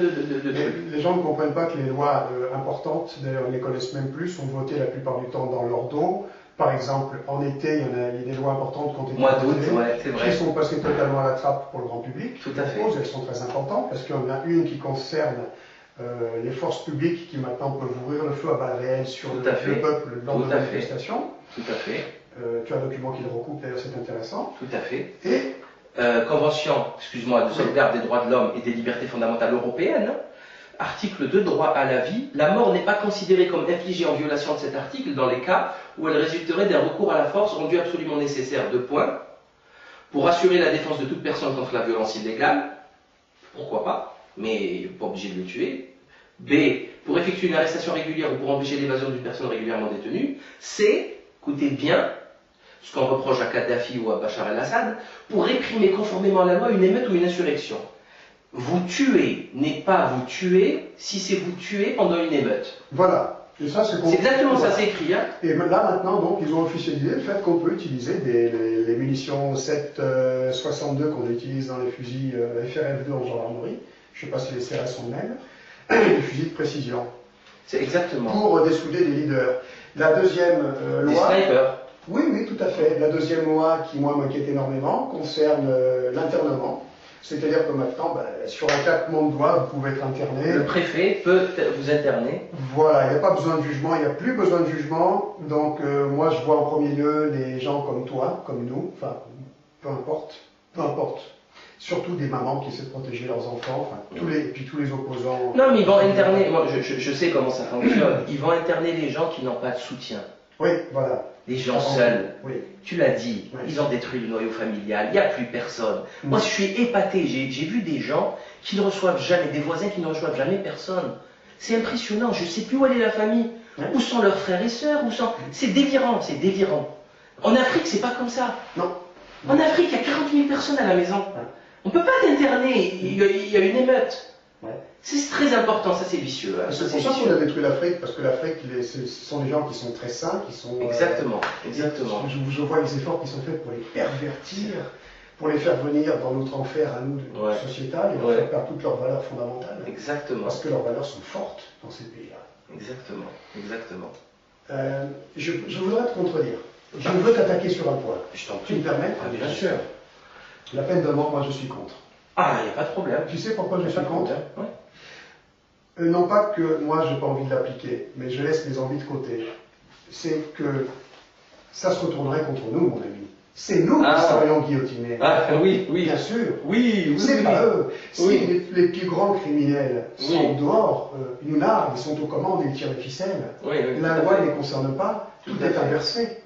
Speaker 2: Les gens ne comprennent pas que les lois importantes, d'ailleurs ils les connaissent même plus, sont votées la plupart du temps dans leur dos. Par exemple, en été, il y a des lois importantes qui ont été votées, qui sont passées totalement à la trappe pour le grand public.
Speaker 1: Tout à fait.
Speaker 2: Elles sont très importantes, parce qu'il y en a une qui concerne les forces publiques qui maintenant peuvent ouvrir le feu à balles réelles sur le peuple lors de manifestations.
Speaker 1: Tout à fait.
Speaker 2: Tu as un document qui le recoupe, d'ailleurs c'est intéressant.
Speaker 1: Tout à fait.
Speaker 2: Et
Speaker 1: Convention, de sauvegarde des droits de l'homme et des libertés fondamentales européennes, article 2, droit à la vie. La mort n'est pas considérée comme infligée en violation de cet article dans les cas où elle résulterait d'un recours à la force rendu absolument nécessaire, 2 points, pour assurer la défense de toute personne contre la violence illégale, pourquoi pas, mais pas obligé de le tuer. B, pour effectuer une arrestation régulière ou pour empêcher l'évasion d'une personne régulièrement détenue. C, écoutez bien, ce qu'on reproche à Kadhafi ou à Bachar el-Assad, pour réprimer conformément à la loi une émeute ou une insurrection. Vous tuer n'est pas vous tuer si c'est vous tuer pendant une émeute.
Speaker 2: Voilà. Et ça, c'est
Speaker 1: exactement ça, c'est écrit. Hein.
Speaker 2: Et là, maintenant, donc, ils ont officialisé le fait qu'on peut utiliser les munitions 7,62 qu'on utilise dans les fusils FRF2 en gendarmerie. Je ne sais pas si les CRS sont les mêmes. Les fusils de précision.
Speaker 1: C'est exactement.
Speaker 2: Pour dessouder des leaders. La deuxième loi...
Speaker 1: Des snipers.
Speaker 2: Oui, tout à fait. La deuxième loi qui, moi, m'inquiète énormément concerne l'internement. C'est-à-dire que maintenant, sur un claquement de doigts, vous pouvez être interné.
Speaker 1: Le préfet peut vous interner.
Speaker 2: Voilà, il n'y a pas besoin de jugement, il n'y a plus besoin de jugement. Donc, moi, je vois en premier lieu les gens comme toi, comme nous, enfin, peu importe. Surtout des mamans qui essaient de protéger leurs enfants, puis tous les opposants.
Speaker 1: Non, mais ils vont interner, moi, je sais comment ça fonctionne. Ils vont interner les gens qui n'ont pas de soutien.
Speaker 2: Oui, voilà.
Speaker 1: Les gens seuls, tu l'as dit,
Speaker 2: oui.
Speaker 1: Ils ont détruit le noyau familial, il n'y a plus personne. Moi, je suis épaté, j'ai vu des gens qui ne reçoivent jamais, des voisins qui ne reçoivent jamais personne. C'est impressionnant, je ne sais plus où elle est la famille, où sont leurs frères et sœurs, c'est délirant, c'est délirant. En Afrique, c'est pas comme ça.
Speaker 2: Non.
Speaker 1: En Afrique, il y a 40 000 personnes à la maison. On ne peut pas t'interner, il y a une émeute. C'est très important, ça c'est vicieux. Hein.
Speaker 2: C'est pour ça qu'on a détruit l'Afrique, parce que l'Afrique, ce sont des gens qui sont très sains, qui sont...
Speaker 1: Exactement.
Speaker 2: Je vois les efforts qui sont faits pour les pervertir, pour les faire venir dans notre enfer à nous, sociétal, et leur faire perdre toutes leurs valeurs fondamentales.
Speaker 1: Exactement.
Speaker 2: Parce que leurs valeurs sont fortes dans ces pays-là.
Speaker 1: Exactement.
Speaker 2: Je voudrais te contredire. Je veux t'attaquer sur un point.
Speaker 1: Je t'en
Speaker 2: Tu
Speaker 1: prie.
Speaker 2: me permets?
Speaker 1: Ah, bien sûr.
Speaker 2: La peine de mort, moi je suis contre.
Speaker 1: Ah, il n'y a pas de problème.
Speaker 2: Tu sais pourquoi je suis contre?
Speaker 1: Ouais.
Speaker 2: Non pas que moi j'ai pas envie de l'appliquer, mais je laisse mes envies de côté. C'est que ça se retournerait contre nous, mon ami. C'est nous qui serions guillotinés.
Speaker 1: Ah oui, oui.
Speaker 2: Bien sûr.
Speaker 1: Oui,
Speaker 2: C'est pas eux. Si
Speaker 1: Oui.
Speaker 2: les plus grands criminels sont
Speaker 1: Oui.
Speaker 2: dehors, ils narguent, ils sont aux commandes, ils tirent les ficelles.
Speaker 1: Oui, oui,
Speaker 2: La
Speaker 1: tout à
Speaker 2: loi
Speaker 1: fait.
Speaker 2: ne les concerne pas, tout
Speaker 1: Tout à
Speaker 2: est
Speaker 1: fait.
Speaker 2: inversé.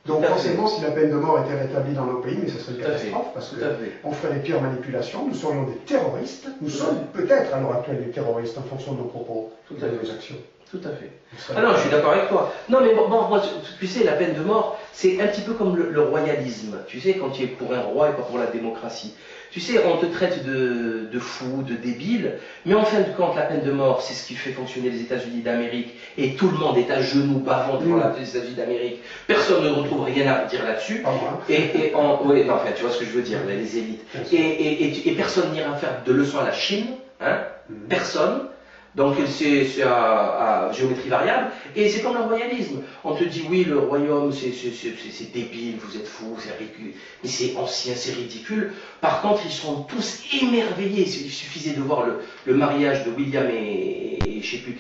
Speaker 2: Donc
Speaker 1: Tout à
Speaker 2: forcément, si la peine de mort était rétablie dans nos pays, mais ce serait une
Speaker 1: Tout à fait.
Speaker 2: catastrophe, parce
Speaker 1: Tout à fait.
Speaker 2: qu'on ferait les pires manipulations, nous serions des terroristes, nous
Speaker 1: Tout à
Speaker 2: sommes peut-être à l'heure actuelle des terroristes en fonction de nos propos
Speaker 1: Tout
Speaker 2: et
Speaker 1: à
Speaker 2: de
Speaker 1: fait.
Speaker 2: nos actions.
Speaker 1: Tout à fait.
Speaker 2: Nous serions-
Speaker 1: Ah non, je suis d'accord avec toi. Non, mais bon, moi, tu sais, la peine de mort, c'est un petit peu comme le royalisme. Tu sais, quand tu es pour un roi et pas pour la démocratie. Tu sais, on te traite de fou, de débile, mais en fin de compte, la peine de mort, c'est ce qui fait fonctionner les États-Unis d'Amérique, et tout le monde est à genoux, bavant devant les États-Unis d'Amérique. Personne ne retrouve rien à dire là-dessus.
Speaker 2: Pas moi.
Speaker 1: Oui, non, enfin, tu vois ce que je veux dire, les élites.
Speaker 2: Bien sûr.
Speaker 1: Et personne n'ira faire de leçons à la Chine, hein,
Speaker 2: Mhm.
Speaker 1: personne. Donc c'est à géométrie variable, et c'est comme le royalisme. On te dit oui, le royaume c'est débile, vous êtes fous, c'est ridicule, mais c'est ancien, c'est ridicule. Par contre, ils sont tous émerveillés. Il suffisait de voir le mariage de William et je sais plus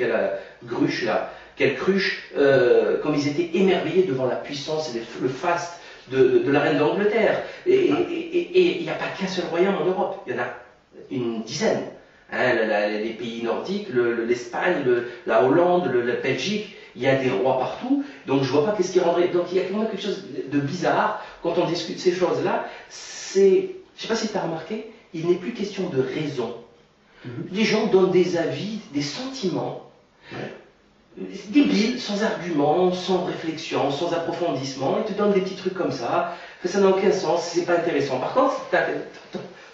Speaker 1: quelle cruche, comme ils étaient émerveillés devant la puissance et le faste de la reine d'Angleterre. Et il n'y a pas qu'un seul royaume en Europe, il y en a une dizaine. Hein, les pays nordiques, l'Espagne, la Hollande, la Belgique, il y a des rois partout, donc je vois pas qu'est-ce qui rendrait. Donc il y a quand même quelque chose de bizarre quand on discute ces choses-là. Je sais pas si tu as remarqué, il n'est plus question de raison. Les gens donnent des avis, des sentiments, débiles, sans argument, sans réflexion, sans approfondissement, ils te donnent des petits trucs comme ça, que ça n'a aucun sens, c'est pas intéressant. Par contre,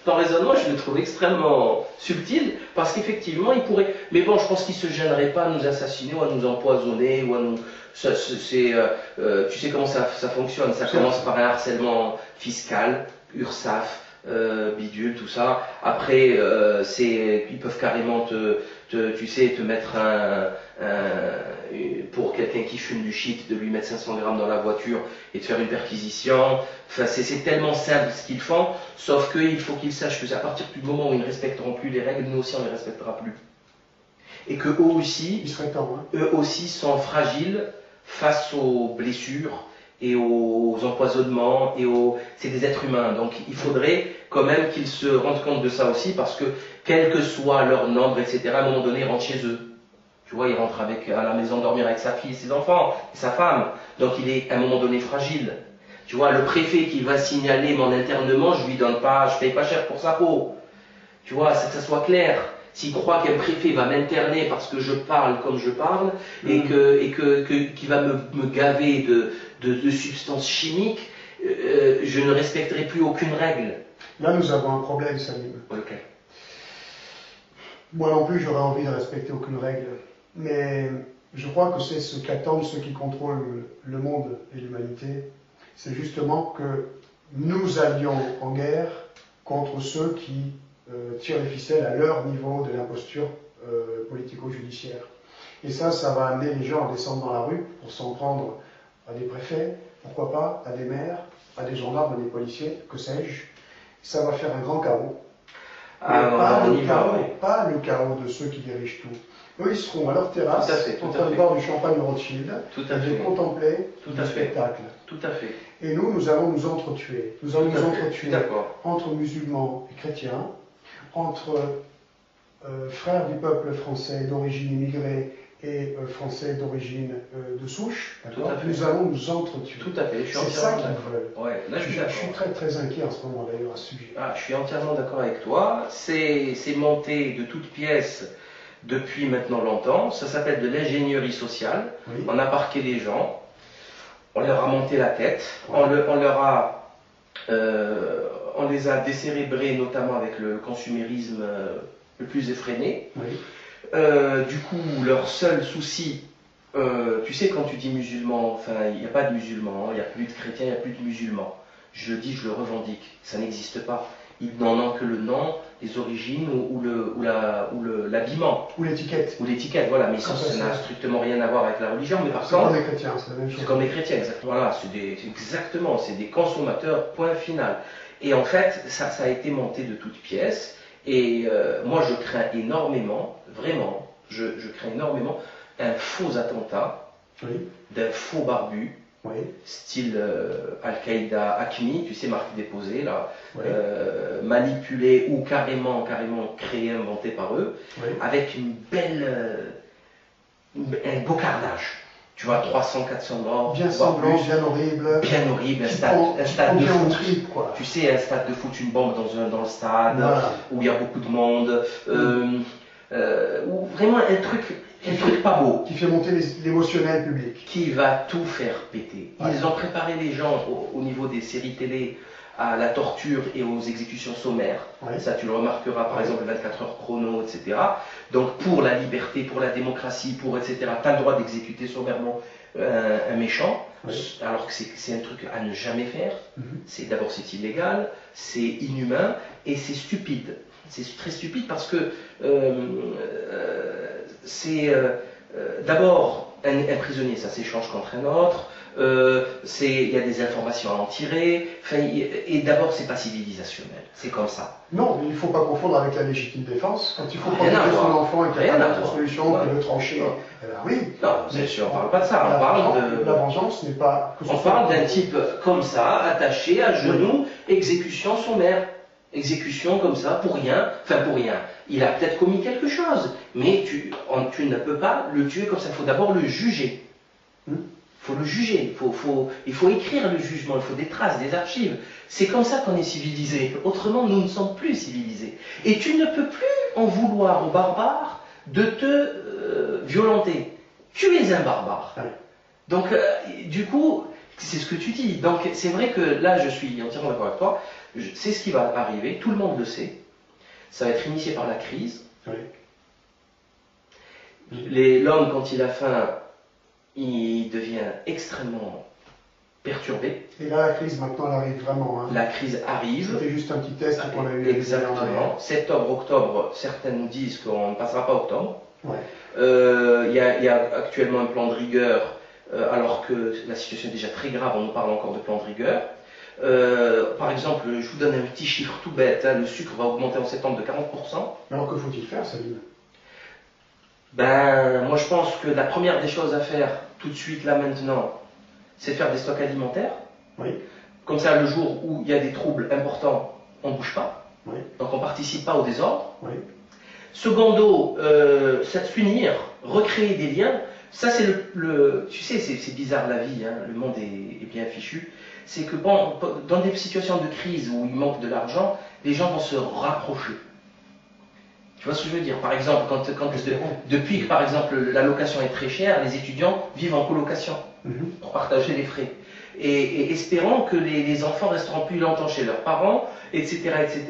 Speaker 1: ton raisonnement, je le trouve extrêmement subtil, parce qu'effectivement, il pourrait... Mais bon, je pense qu'il ne se gênerait pas à nous assassiner, ou à nous empoisonner, ou à nous... tu sais comment ça fonctionne, ça commence par un harcèlement fiscal, URSSAF, bidule, tout ça. Après, ils peuvent carrément te mettre pour quelqu'un qui fume du shit, de lui mettre 500 grammes dans la voiture et de faire une perquisition. Enfin, c'est tellement simple ce qu'ils font, sauf qu'il faut qu'ils sachent que à partir du moment où ils ne respecteront plus les règles, nous aussi on ne les respectera plus. Et que eux aussi,
Speaker 2: Il serait temps, hein.
Speaker 1: eux aussi sont fragiles face aux blessures et aux empoisonnements c'est des êtres humains, donc il faudrait quand même qu'ils se rendent compte de ça aussi, parce que quel que soit leur nombre, etc., à un moment donné ils rentrent chez eux. Tu vois, il rentre à la maison dormir avec sa fille, ses enfants, et sa femme, donc il est à un moment donné fragile. Tu vois, le préfet qui va signaler mon internement, je paye pas cher pour sa peau. Tu vois, que ça soit clair. S'il croit qu'un préfet va m'interner parce que je parle comme je parle, et qu'il va me gaver de substances chimiques, je ne respecterai plus aucune règle.
Speaker 2: Là, nous avons un problème, Salim.
Speaker 1: Ok.
Speaker 2: Moi non plus, j'aurais envie de respecter aucune règle. Mais je crois que c'est ce qu'attendent ceux qui contrôlent le monde et l'humanité. C'est justement que nous allions en guerre contre ceux qui tirent les ficelles à leur niveau de l'imposture politico-judiciaire. Et ça va amener les gens à descendre dans la rue pour s'en prendre à des préfets, pourquoi pas, à des maires, à des gendarmes, à des policiers, que sais-je. Ça va faire un grand chaos. Pas le chaos de ceux qui dirigent tout. Eux, ils seront à leur terrasse, en train de boire du champagne Rothschild, et de contempler le spectacle.
Speaker 1: Tout à fait.
Speaker 2: Et nous allons nous entretuer. Nous allons nous entretuer
Speaker 1: D'accord.
Speaker 2: entre musulmans et chrétiens, entre frères du peuple français d'origine immigrée et français d'origine de souche. Nous allons nous entretuer.
Speaker 1: Tout à fait.
Speaker 2: C'est ça qu'ils veulent.
Speaker 1: Ouais, là,
Speaker 2: Je suis très très inquiet en ce moment d'ailleurs à ce sujet.
Speaker 1: Ah, je suis entièrement d'accord avec toi. C'est monté de toutes pièces depuis maintenant longtemps. Ça s'appelle de l'ingénierie sociale.
Speaker 2: Oui.
Speaker 1: On a parqué les gens, on leur a monté la tête, on les a décérébrés, notamment avec le consumérisme le plus effréné.
Speaker 2: Oui.
Speaker 1: Du coup, leur seul souci, tu sais, quand tu dis musulman, enfin, il n'y a pas de musulmans, il n'y a plus de chrétiens, il n'y a plus de musulmans. Je le dis, je le revendique, ça n'existe pas. Ils n'en ont que le nom, les origines ou l'habillement.
Speaker 2: Ou l'étiquette.
Speaker 1: Ou l'étiquette, voilà. Mais ça n'a strictement rien à voir avec la religion. Mais par contre,
Speaker 2: comme les chrétiens, c'est la même chose.
Speaker 1: C'est comme les chrétiens, exactement. Voilà, c'est des consommateurs, point final. Et en fait, ça a été monté de toutes pièces. Et moi, je crains énormément, vraiment, je crains énormément un faux attentat d'un faux barbu, style Al-Qaïda, Acme, tu sais, marque déposée, là, manipulé ou carrément créé, inventé par eux, avec un beau carnage. Tu vois, 300, 400 morts.
Speaker 2: Bien sanglant, bien horrible.
Speaker 1: Bien horrible, un stade de foot. Tu sais, un stade de foot, une bombe dans le stade, où il y a beaucoup de monde. Ou vraiment un truc pas beau.
Speaker 2: Qui fait monter l'émotionnel public.
Speaker 1: Qui va tout faire péter. Ils ont préparé les gens au niveau des séries télé à la torture et aux exécutions sommaires. Ça, tu le remarqueras, par exemple, 24 heures chrono, etc. Donc, pour la liberté, pour la démocratie, etc., tu as le droit d'exécuter sommairement un méchant, alors que c'est un truc à ne jamais faire. D'abord, c'est illégal, c'est inhumain et c'est stupide. C'est très stupide parce que c'est d'abord un prisonnier, ça s'échange contre un autre. Il y a des informations à en tirer, et d'abord c'est pas civilisationnel, c'est comme ça.
Speaker 2: Non, il ne faut pas confondre avec la légitime défense. Quand il faut protéger son enfant et qu'il n'y a pas d'autre solution que de trancher, eh ben oui.
Speaker 1: Non, bien sûr, on parle pas de ça, on parle de...
Speaker 2: La vengeance n'est pas...
Speaker 1: On parle d'un type comme ça, attaché à genoux, exécution sommaire. Exécution comme ça, pour rien, il a peut-être commis quelque chose, mais tu ne peux pas le tuer comme ça, il faut d'abord le juger. Il faut le juger, il faut écrire le jugement, il faut des traces, des archives. C'est comme ça qu'on est civilisé, autrement nous ne sommes plus civilisés. Et tu ne peux plus en vouloir aux barbares de te violenter. Tu es un barbare. Donc, du coup, c'est ce que tu dis. Donc, c'est vrai que là, je suis entièrement d'accord avec toi. C'est ce qui va arriver, tout le monde le sait. Ça va être initié par la crise. L'homme, quand il a faim, il devient extrêmement perturbé.
Speaker 2: Et là, la crise, maintenant, elle arrive vraiment.
Speaker 1: La crise arrive.
Speaker 2: C'était juste un petit test qu'on a eu.
Speaker 1: Exactement. Septembre, octobre, certains nous disent qu'on ne passera pas octobre. Il y a actuellement un plan de rigueur, alors que la situation est déjà très grave, on nous parle encore de plan de rigueur. Par exemple, je vous donne un petit chiffre tout bête, le sucre va augmenter en septembre de 40%.
Speaker 2: Alors que faut-il faire, Salim?
Speaker 1: Moi je pense que la première des choses à faire, tout de suite, là maintenant, c'est de faire des stocks alimentaires. Comme ça, le jour où il y a des troubles importants, on ne bouge pas. Donc on ne participe pas au désordre. Secondo, s'unir, recréer des liens. Ça c'est tu sais, c'est bizarre la vie, hein, le monde est bien fichu. C'est que dans des situations de crise où il manque de l'argent, les gens vont se rapprocher. Tu vois ce que je veux dire? Par exemple, depuis que par exemple la location est très chère, les étudiants vivent en colocation pour partager les frais. Et espérant que les enfants resteront plus longtemps chez leurs parents, etc. etc.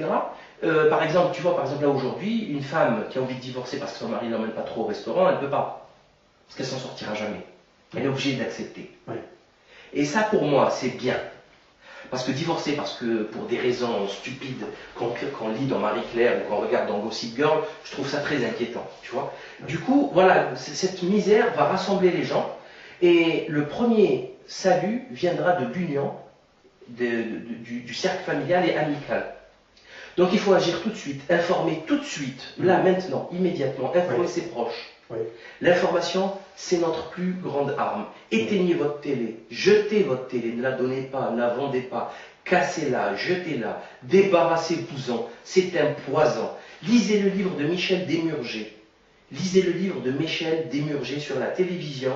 Speaker 1: Par exemple, tu vois, par exemple là aujourd'hui, une femme qui a envie de divorcer parce que son mari ne l'emmène pas trop au restaurant, elle ne peut pas. Parce qu'elle s'en sortira jamais. Elle est obligée d'accepter. Et ça, pour moi, c'est bien. Parce que divorcer, pour des raisons stupides qu'on lit dans Marie-Claire ou qu'on regarde dans Gossip Girl, je trouve ça très inquiétant, tu vois. Du coup, voilà, cette misère va rassembler les gens, et le premier salut viendra de l'union du cercle familial et amical. Donc il faut agir tout de suite, informer tout de suite, là, maintenant, immédiatement, informer ses proches. L'information, c'est notre plus grande arme. Éteignez votre télé, jetez votre télé, ne la donnez pas, ne la vendez pas, cassez-la, jetez-la, débarrassez-vous-en, c'est un poison. Lisez le livre de Michel Desmurger. Lisez le livre de Michel Desmurger sur la télévision.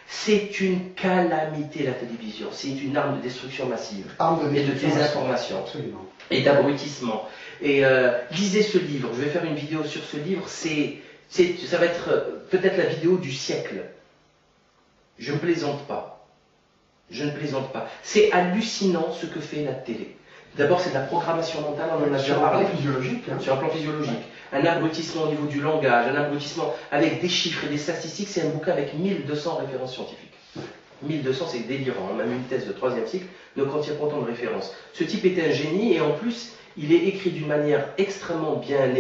Speaker 1: C'est une calamité, la télévision. C'est une arme de destruction massive. Et de désinformation.
Speaker 2: Absolument.
Speaker 1: Et d'abrutissement. Et lisez ce livre. Je vais faire une vidéo sur ce livre. Ça va être peut-être la vidéo du siècle. Je ne plaisante pas. Je ne plaisante pas. C'est hallucinant ce que fait la télé. D'abord, c'est de la programmation mentale, on en a déjà parlé.
Speaker 2: Sur un plan physiologique.
Speaker 1: Sur un plan physiologique. Un abrutissement au niveau du langage, un abrutissement avec des chiffres et des statistiques. C'est un bouquin avec 1200 références scientifiques. 1200, c'est délirant. Même une thèse de 3e cycle ne contient pas autant de références. Ce type était un génie, et en plus, Il est écrit d'une manière extrêmement bien,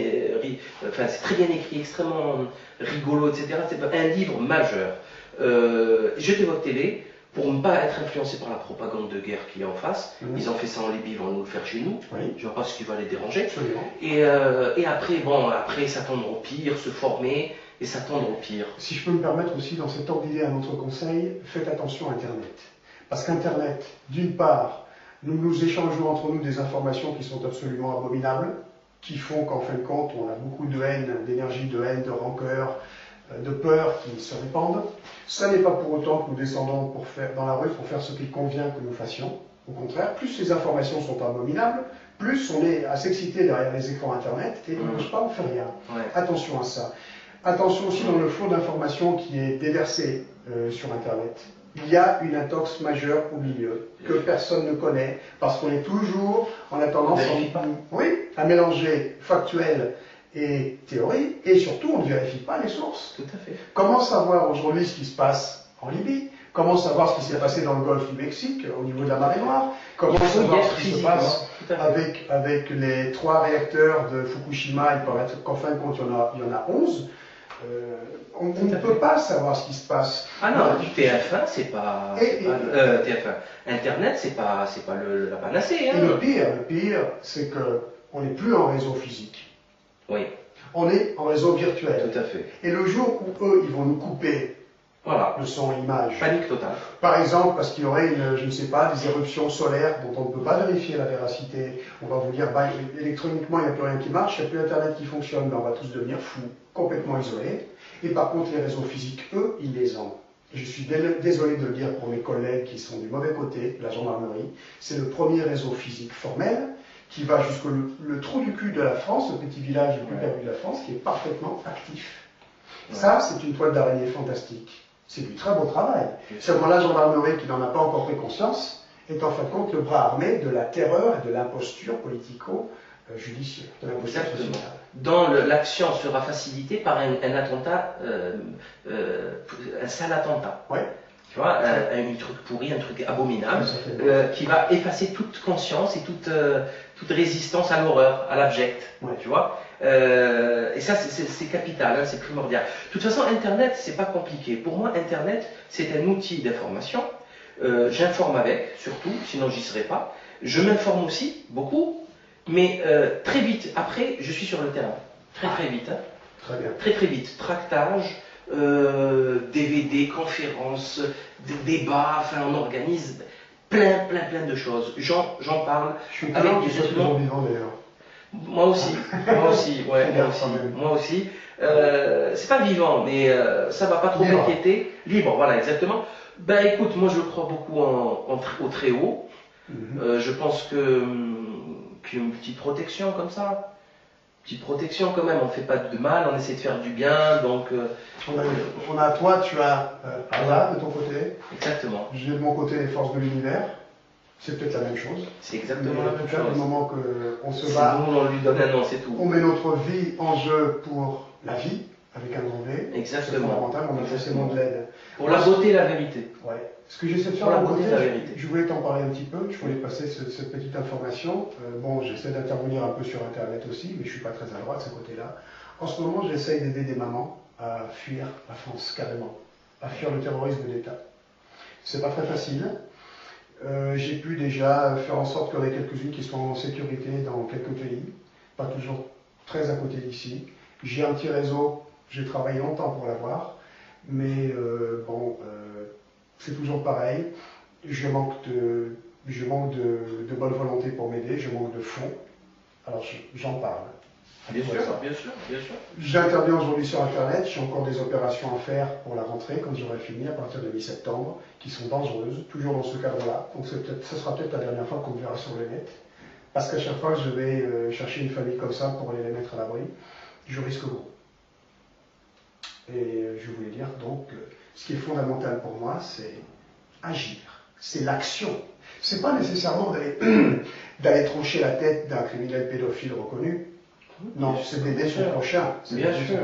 Speaker 1: enfin c'est très bien écrit, extrêmement rigolo, etc. C'est un livre majeur. Jetez votre télé pour ne pas être influencé par la propagande de guerre qui est en face. Ils ont fait ça en Libye, ils vont nous le faire chez nous.
Speaker 2: Oui.
Speaker 1: Je ne vois pas ce qui va les déranger.
Speaker 2: Absolument.
Speaker 1: Et après, bon, après s'attendre au pire, se former et s'attendre au pire.
Speaker 2: Si je peux me permettre aussi, dans cet ordre d'idée, un autre conseil, faites attention à Internet. Parce qu'Internet, d'une part, nous échangeons entre nous des informations qui sont absolument abominables, qui font qu'en fin de compte, on a beaucoup de haine, d'énergie, de haine, de rancœur, de peur qui se répandent. Ça n'est pas pour autant que nous descendons dans la rue pour faire ce qu'il convient que nous fassions. Au contraire, plus ces informations sont abominables, plus on est à s'exciter derrière les écrans Internet et on n'ose pas en faire rien.
Speaker 1: Ouais.
Speaker 2: Attention à ça. Attention aussi dans le flot d'informations qui est déversé sur Internet. Il y a une intox majeure au milieu que personne ne connaît parce qu'on est toujours, on a tendance à mélanger factuel et théorie et surtout on ne vérifie pas les sources.
Speaker 1: Tout à fait.
Speaker 2: Comment savoir aujourd'hui ce qui se passe en Libye? Comment savoir ce qui s'est passé dans le golfe du Mexique au niveau de la marée Noire? Comment savoir ce qui se passe avec les 3 réacteurs de Fukushima? Il paraît qu'en fin de compte il y en a 11. On ne peut pas savoir ce qui se passe.
Speaker 1: Ah non, TF1, c'est pas. TF1. Internet, c'est pas la panacée. Hein.
Speaker 2: Et le pire, c'est qu'on n'est plus en réseau physique.
Speaker 1: Oui.
Speaker 2: On est en réseau virtuel.
Speaker 1: Tout à fait.
Speaker 2: Et le jour où eux, ils vont nous couper le son et l'image.
Speaker 1: Panique totale.
Speaker 2: Par exemple, parce qu'il y aurait je ne sais pas, des éruptions solaires dont on ne peut pas vérifier la véracité. On va vous dire, bah, électroniquement, il n'y a plus rien qui marche, il n'y a plus Internet qui fonctionne, ben, on va tous devenir fous, complètement isolés. Et par contre, les réseaux physiques, eux, ils les ont. Je suis désolé de le dire pour mes collègues qui sont du mauvais côté, la gendarmerie. C'est le premier réseau physique formel qui va jusqu'au le trou du cul de la France, le petit village le plus perdu de la France, qui est parfaitement actif. Ouais. Ça, c'est une toile d'araignée fantastique. C'est du très beau travail. Seulement la gendarmerie, qui n'en a pas encore pris conscience, est en fin de compte le bras armé de la terreur et de l'imposture politico-judiciaire, de l'imposture sociale.
Speaker 1: Dont l'action sera facilitée par un attentat, un sale attentat.
Speaker 2: Ouais.
Speaker 1: Tu vois, un truc pourri, un truc abominable, qui va effacer toute conscience et toute résistance à l'horreur, à l'abject. Ouais. Tu vois. Et ça, c'est capital, hein, c'est primordial. De toute façon, Internet, c'est pas compliqué. Pour moi, Internet, c'est un outil d'information. J'informe avec, surtout, sinon j'y serais pas. Je m'informe aussi, beaucoup, mais très vite. Après, je suis sur le terrain. Très vite. Hein.
Speaker 2: Très bien.
Speaker 1: Très vite. Tractage, DVD, conférences, débats, enfin, on organise plein de choses. J'en parle.
Speaker 2: Je suis avec des étudiants vivants d'ailleurs.
Speaker 1: Moi aussi. C'est pas vivant, mais ça va pas trop m'inquiéter. Libre, voilà, exactement. Ben écoute, moi je crois beaucoup au très haut. Je pense qu'une petite protection comme ça, petite protection quand même, on fait pas de mal, on essaie de faire du bien, donc...
Speaker 2: on a toi, tu as Allah de ton côté.
Speaker 1: Exactement.
Speaker 2: J'ai de mon côté les forces de l'univers. C'est peut-être la même chose.
Speaker 1: C'est exactement la même chose.
Speaker 2: Du moment qu'on se bat,
Speaker 1: nous, on lui donne un nom, c'est tout.
Speaker 2: On met notre vie en jeu pour la vie, avec un grand V.
Speaker 1: Exactement.
Speaker 2: C'est fondamental, on a forcément de l'aide.
Speaker 1: Pour la beauté et la vérité.
Speaker 2: Ouais. Ce que j'essaie de faire
Speaker 1: pour la beauté et la vérité.
Speaker 2: Je voulais t'en parler un petit peu, je voulais passer cette petite information. Bon, j'essaie d'intervenir un peu sur Internet aussi, mais je ne suis pas très à droite de ce côté-là. En ce moment, j'essaie d'aider des mamans à fuir la France, carrément. À fuir le terrorisme d'État. C'est pas très facile. J'ai pu déjà faire en sorte qu'il y en ait quelques-unes qui soient en sécurité dans quelques pays, pas toujours très à côté d'ici. J'ai un petit réseau, j'ai travaillé longtemps pour l'avoir, mais c'est toujours pareil. Je manque de bonne volonté pour m'aider, je manque de fonds. Alors j'en parle.
Speaker 1: Bien sûr.
Speaker 2: J'interviens aujourd'hui sur Internet, j'ai encore des opérations à faire pour la rentrée, quand j'aurai fini, à partir de mi-septembre, qui sont dangereuses, toujours dans ce cadre-là. Donc ce sera peut-être la dernière fois qu'on me verra sur le net, parce qu'à chaque fois que je vais chercher une famille comme ça pour aller les mettre à l'abri, je risque gros. Et je voulais dire donc, ce qui est fondamental pour moi, c'est agir, c'est l'action. C'est pas nécessairement d'aller trancher la tête d'un criminel pédophile reconnu. Non, c'est d'aider son prochain.
Speaker 1: Bien sûr.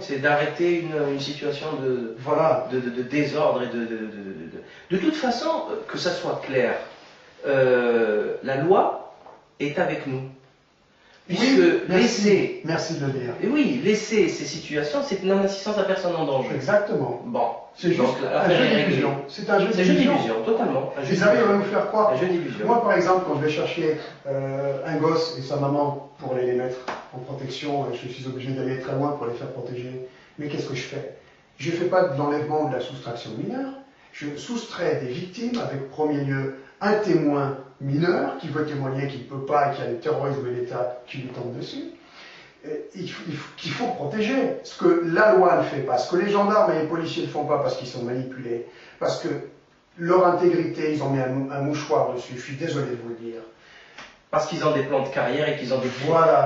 Speaker 1: C'est d'arrêter une situation de désordre et de toute façon, que ça soit clair, la loi est avec nous. Puisque laisser...
Speaker 2: Merci de le dire.
Speaker 1: Et oui, laisser ces situations, c'est une non-assistance à personne en danger.
Speaker 2: Exactement.
Speaker 1: Bon.
Speaker 2: C'est juste un jeu d'illusion. C'est un jeu d'illusion,
Speaker 1: totalement.
Speaker 2: Ils arrivent à nous faire croire.
Speaker 1: Un jeu d'illusion.
Speaker 2: Moi, par exemple, quand je vais chercher un gosse et sa maman pour aller les mettre en protection, je suis obligé d'aller très loin pour les faire protéger. Mais qu'est-ce que je fais? Je ne fais pas de l'enlèvement ou de la soustraction mineure. Je soustrais des victimes avec, en premier lieu, un témoin mineur qui veut témoigner, qui ne peut pas et qui a le terrorisme de l'État qui lui tombe dessus. Qu'il faut protéger. Ce que la loi ne fait pas, ce que les gendarmes et les policiers ne font pas parce qu'ils sont manipulés, parce que leur intégrité, ils ont mis un mouchoir dessus, je suis désolé de vous le dire.
Speaker 1: Parce qu'ils ont des plans de carrière et qu'ils ont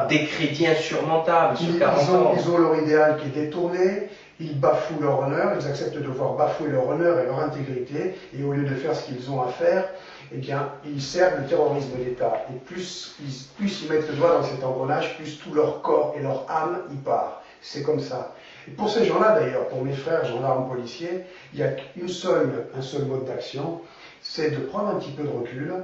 Speaker 1: des crédits insurmontables sur 40 ans.
Speaker 2: Ils ont leur idéal qui est détourné, ils bafouent leur honneur, ils acceptent de devoir bafouer leur honneur et leur intégrité, et au lieu de faire ce qu'ils ont à faire, eh bien, ils servent le terrorisme d'État. Et plus ils mettent le doigt dans cet engrenage, plus tout leur corps et leur âme y part. C'est comme ça. Et pour ces gens-là, d'ailleurs, pour mes frères gendarmes policiers, il y a un seul mode d'action, c'est de prendre un petit peu de recul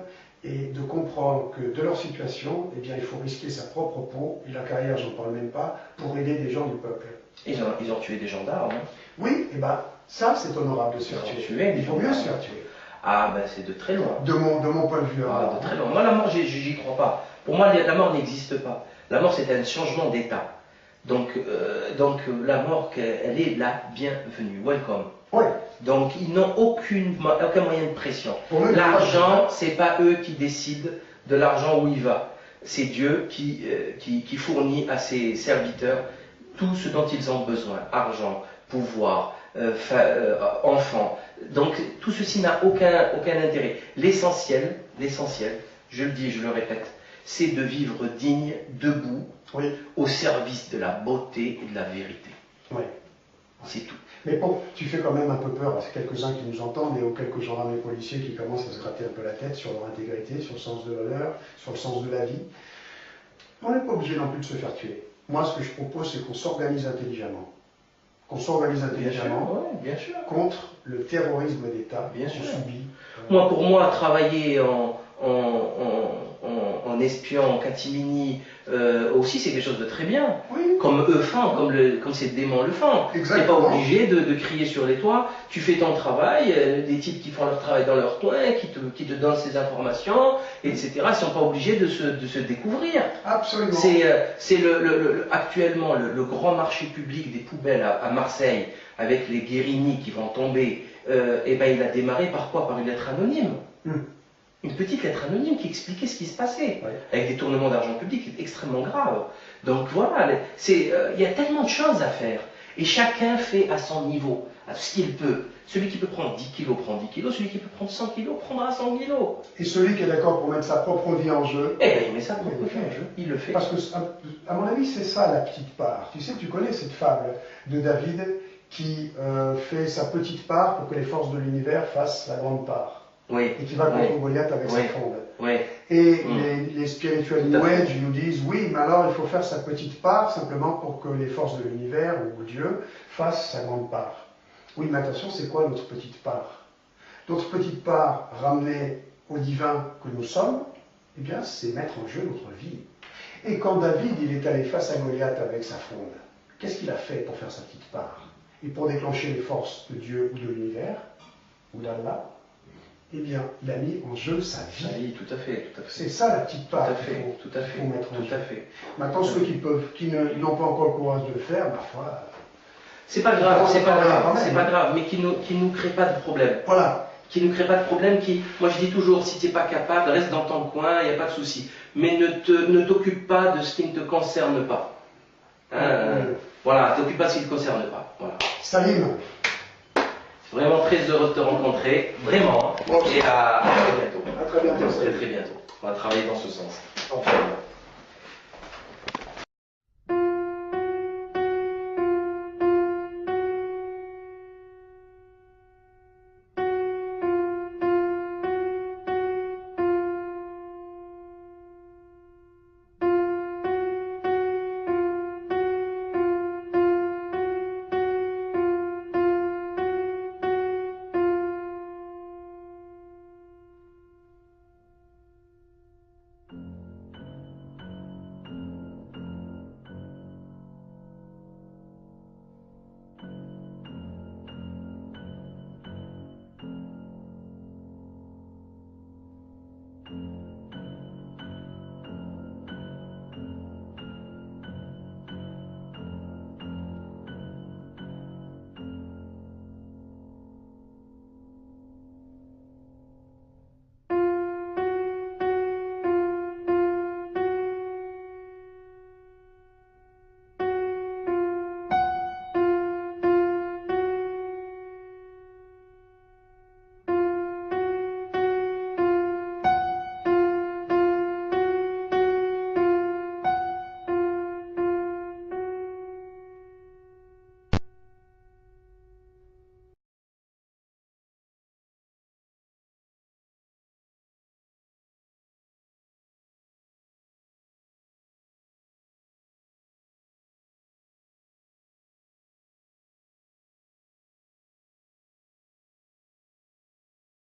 Speaker 2: et de comprendre que de leur situation, eh bien, il faut risquer sa propre peau, et la carrière, j'en parle même pas, pour aider des gens du peuple.
Speaker 1: Ils ont tué des gendarmes. Hein.
Speaker 2: Oui, et ben, ça, c'est honorable de se faire tuer. Il vaut mieux se faire tuer.
Speaker 1: Ah, ben c'est de très loin.
Speaker 2: De mon point de vue.
Speaker 1: Ah, de très loin. Moi, la mort, j'y crois pas. Pour moi, la mort n'existe pas. La mort, c'est un changement d'état. Donc la mort, elle est la bienvenue. Welcome.
Speaker 2: Ouais.
Speaker 1: Donc, ils n'ont aucun moyen de pression.
Speaker 2: L'argent,
Speaker 1: c'est pas eux qui décident de l'argent où il va. C'est Dieu qui fournit à ses serviteurs tout ce dont ils ont besoin. Argent, pouvoir, enfants. Donc, tout ceci n'a aucun intérêt. L'essentiel, je le dis, je le répète, c'est de vivre digne, debout,
Speaker 2: oui,
Speaker 1: au service de la beauté et de la vérité.
Speaker 2: Oui.
Speaker 1: C'est tout.
Speaker 2: Mais bon, tu fais quand même un peu peur à ces quelques-uns qui nous entendent et aux quelques gendarmes et policiers qui commencent à se gratter un peu la tête sur leur intégrité, sur le sens de l'honneur, sur le sens de la vie. On n'est pas obligé non plus de se faire tuer. Moi, ce que je propose, c'est qu'on s'organise intelligemment. Bien sûr. Contre le terrorisme d'État qu'on subit.
Speaker 1: Pour moi, travailler en espion, en catimini, aussi c'est quelque chose de très bien.
Speaker 2: Oui.
Speaker 1: Comme eux font, comme ces démons le font. Tu n'es pas obligé de crier sur les toits, tu fais ton travail, des types qui font leur travail dans leur coin, qui te donnent ces informations, etc. Ils ne sont pas obligés de se découvrir.
Speaker 2: Absolument.
Speaker 1: C'est actuellement le grand marché public des poubelles à Marseille, avec les Guérini qui vont tomber, il a démarré par quoi? Par une lettre anonyme. Une petite lettre anonyme qui expliquait ce qui se passait, avec des tournements d'argent public extrêmement graves. Donc voilà, il y a tellement de choses à faire. Et chacun fait à son niveau, à ce qu'il peut. Celui qui peut prendre 10 kilos prend 10 kilos, celui qui peut prendre 100 kilos prendra 100 kilos.
Speaker 2: Et celui qui est d'accord pour mettre sa propre vie en jeu,
Speaker 1: il met sa propre vie en jeu, il le fait.
Speaker 2: Parce que, à mon avis, c'est ça la petite part. Tu sais, tu connais cette fable de David qui fait sa petite part pour que les forces de l'univers fassent la grande part.
Speaker 1: Oui.
Speaker 2: Et qui va contre Goliath avec sa fronde.
Speaker 1: Oui.
Speaker 2: Et les spirituels New Age nous disent, oui, mais alors il faut faire sa petite part simplement pour que les forces de l'univers ou Dieu fassent sa grande part. Oui, mais attention, c'est quoi notre petite part? Notre petite part ramenée au divin que nous sommes, eh bien, c'est mettre en jeu notre vie. Et quand David, il est allé face à Goliath avec sa fronde, qu'est-ce qu'il a fait pour faire sa petite part? Et pour déclencher les forces de Dieu ou de l'univers, ou d'Allah, eh bien, il a mis en jeu sa vie.
Speaker 1: Oui, tout à fait.
Speaker 2: C'est ça la petite part
Speaker 1: qu'il faut mettre en jeu. Maintenant,
Speaker 2: ceux qui n'ont pas encore le courage de le faire, ma foi...
Speaker 1: C'est pas grave, mais qui nous crée pas de problème.
Speaker 2: Voilà.
Speaker 1: Qui ne crée pas de problème, moi je dis toujours, si tu n'es pas capable, reste dans ton coin, il n'y a pas de souci. Mais ne t'occupe pas de ce qui ne te concerne pas. Voilà, t'occupe pas de ce qui ne te concerne pas. Voilà.
Speaker 2: Salim.
Speaker 1: Vraiment très heureux de te rencontrer, vraiment. Et à très bientôt.
Speaker 2: À très bientôt.
Speaker 1: Très bientôt. On va travailler dans ce sens. Enfin.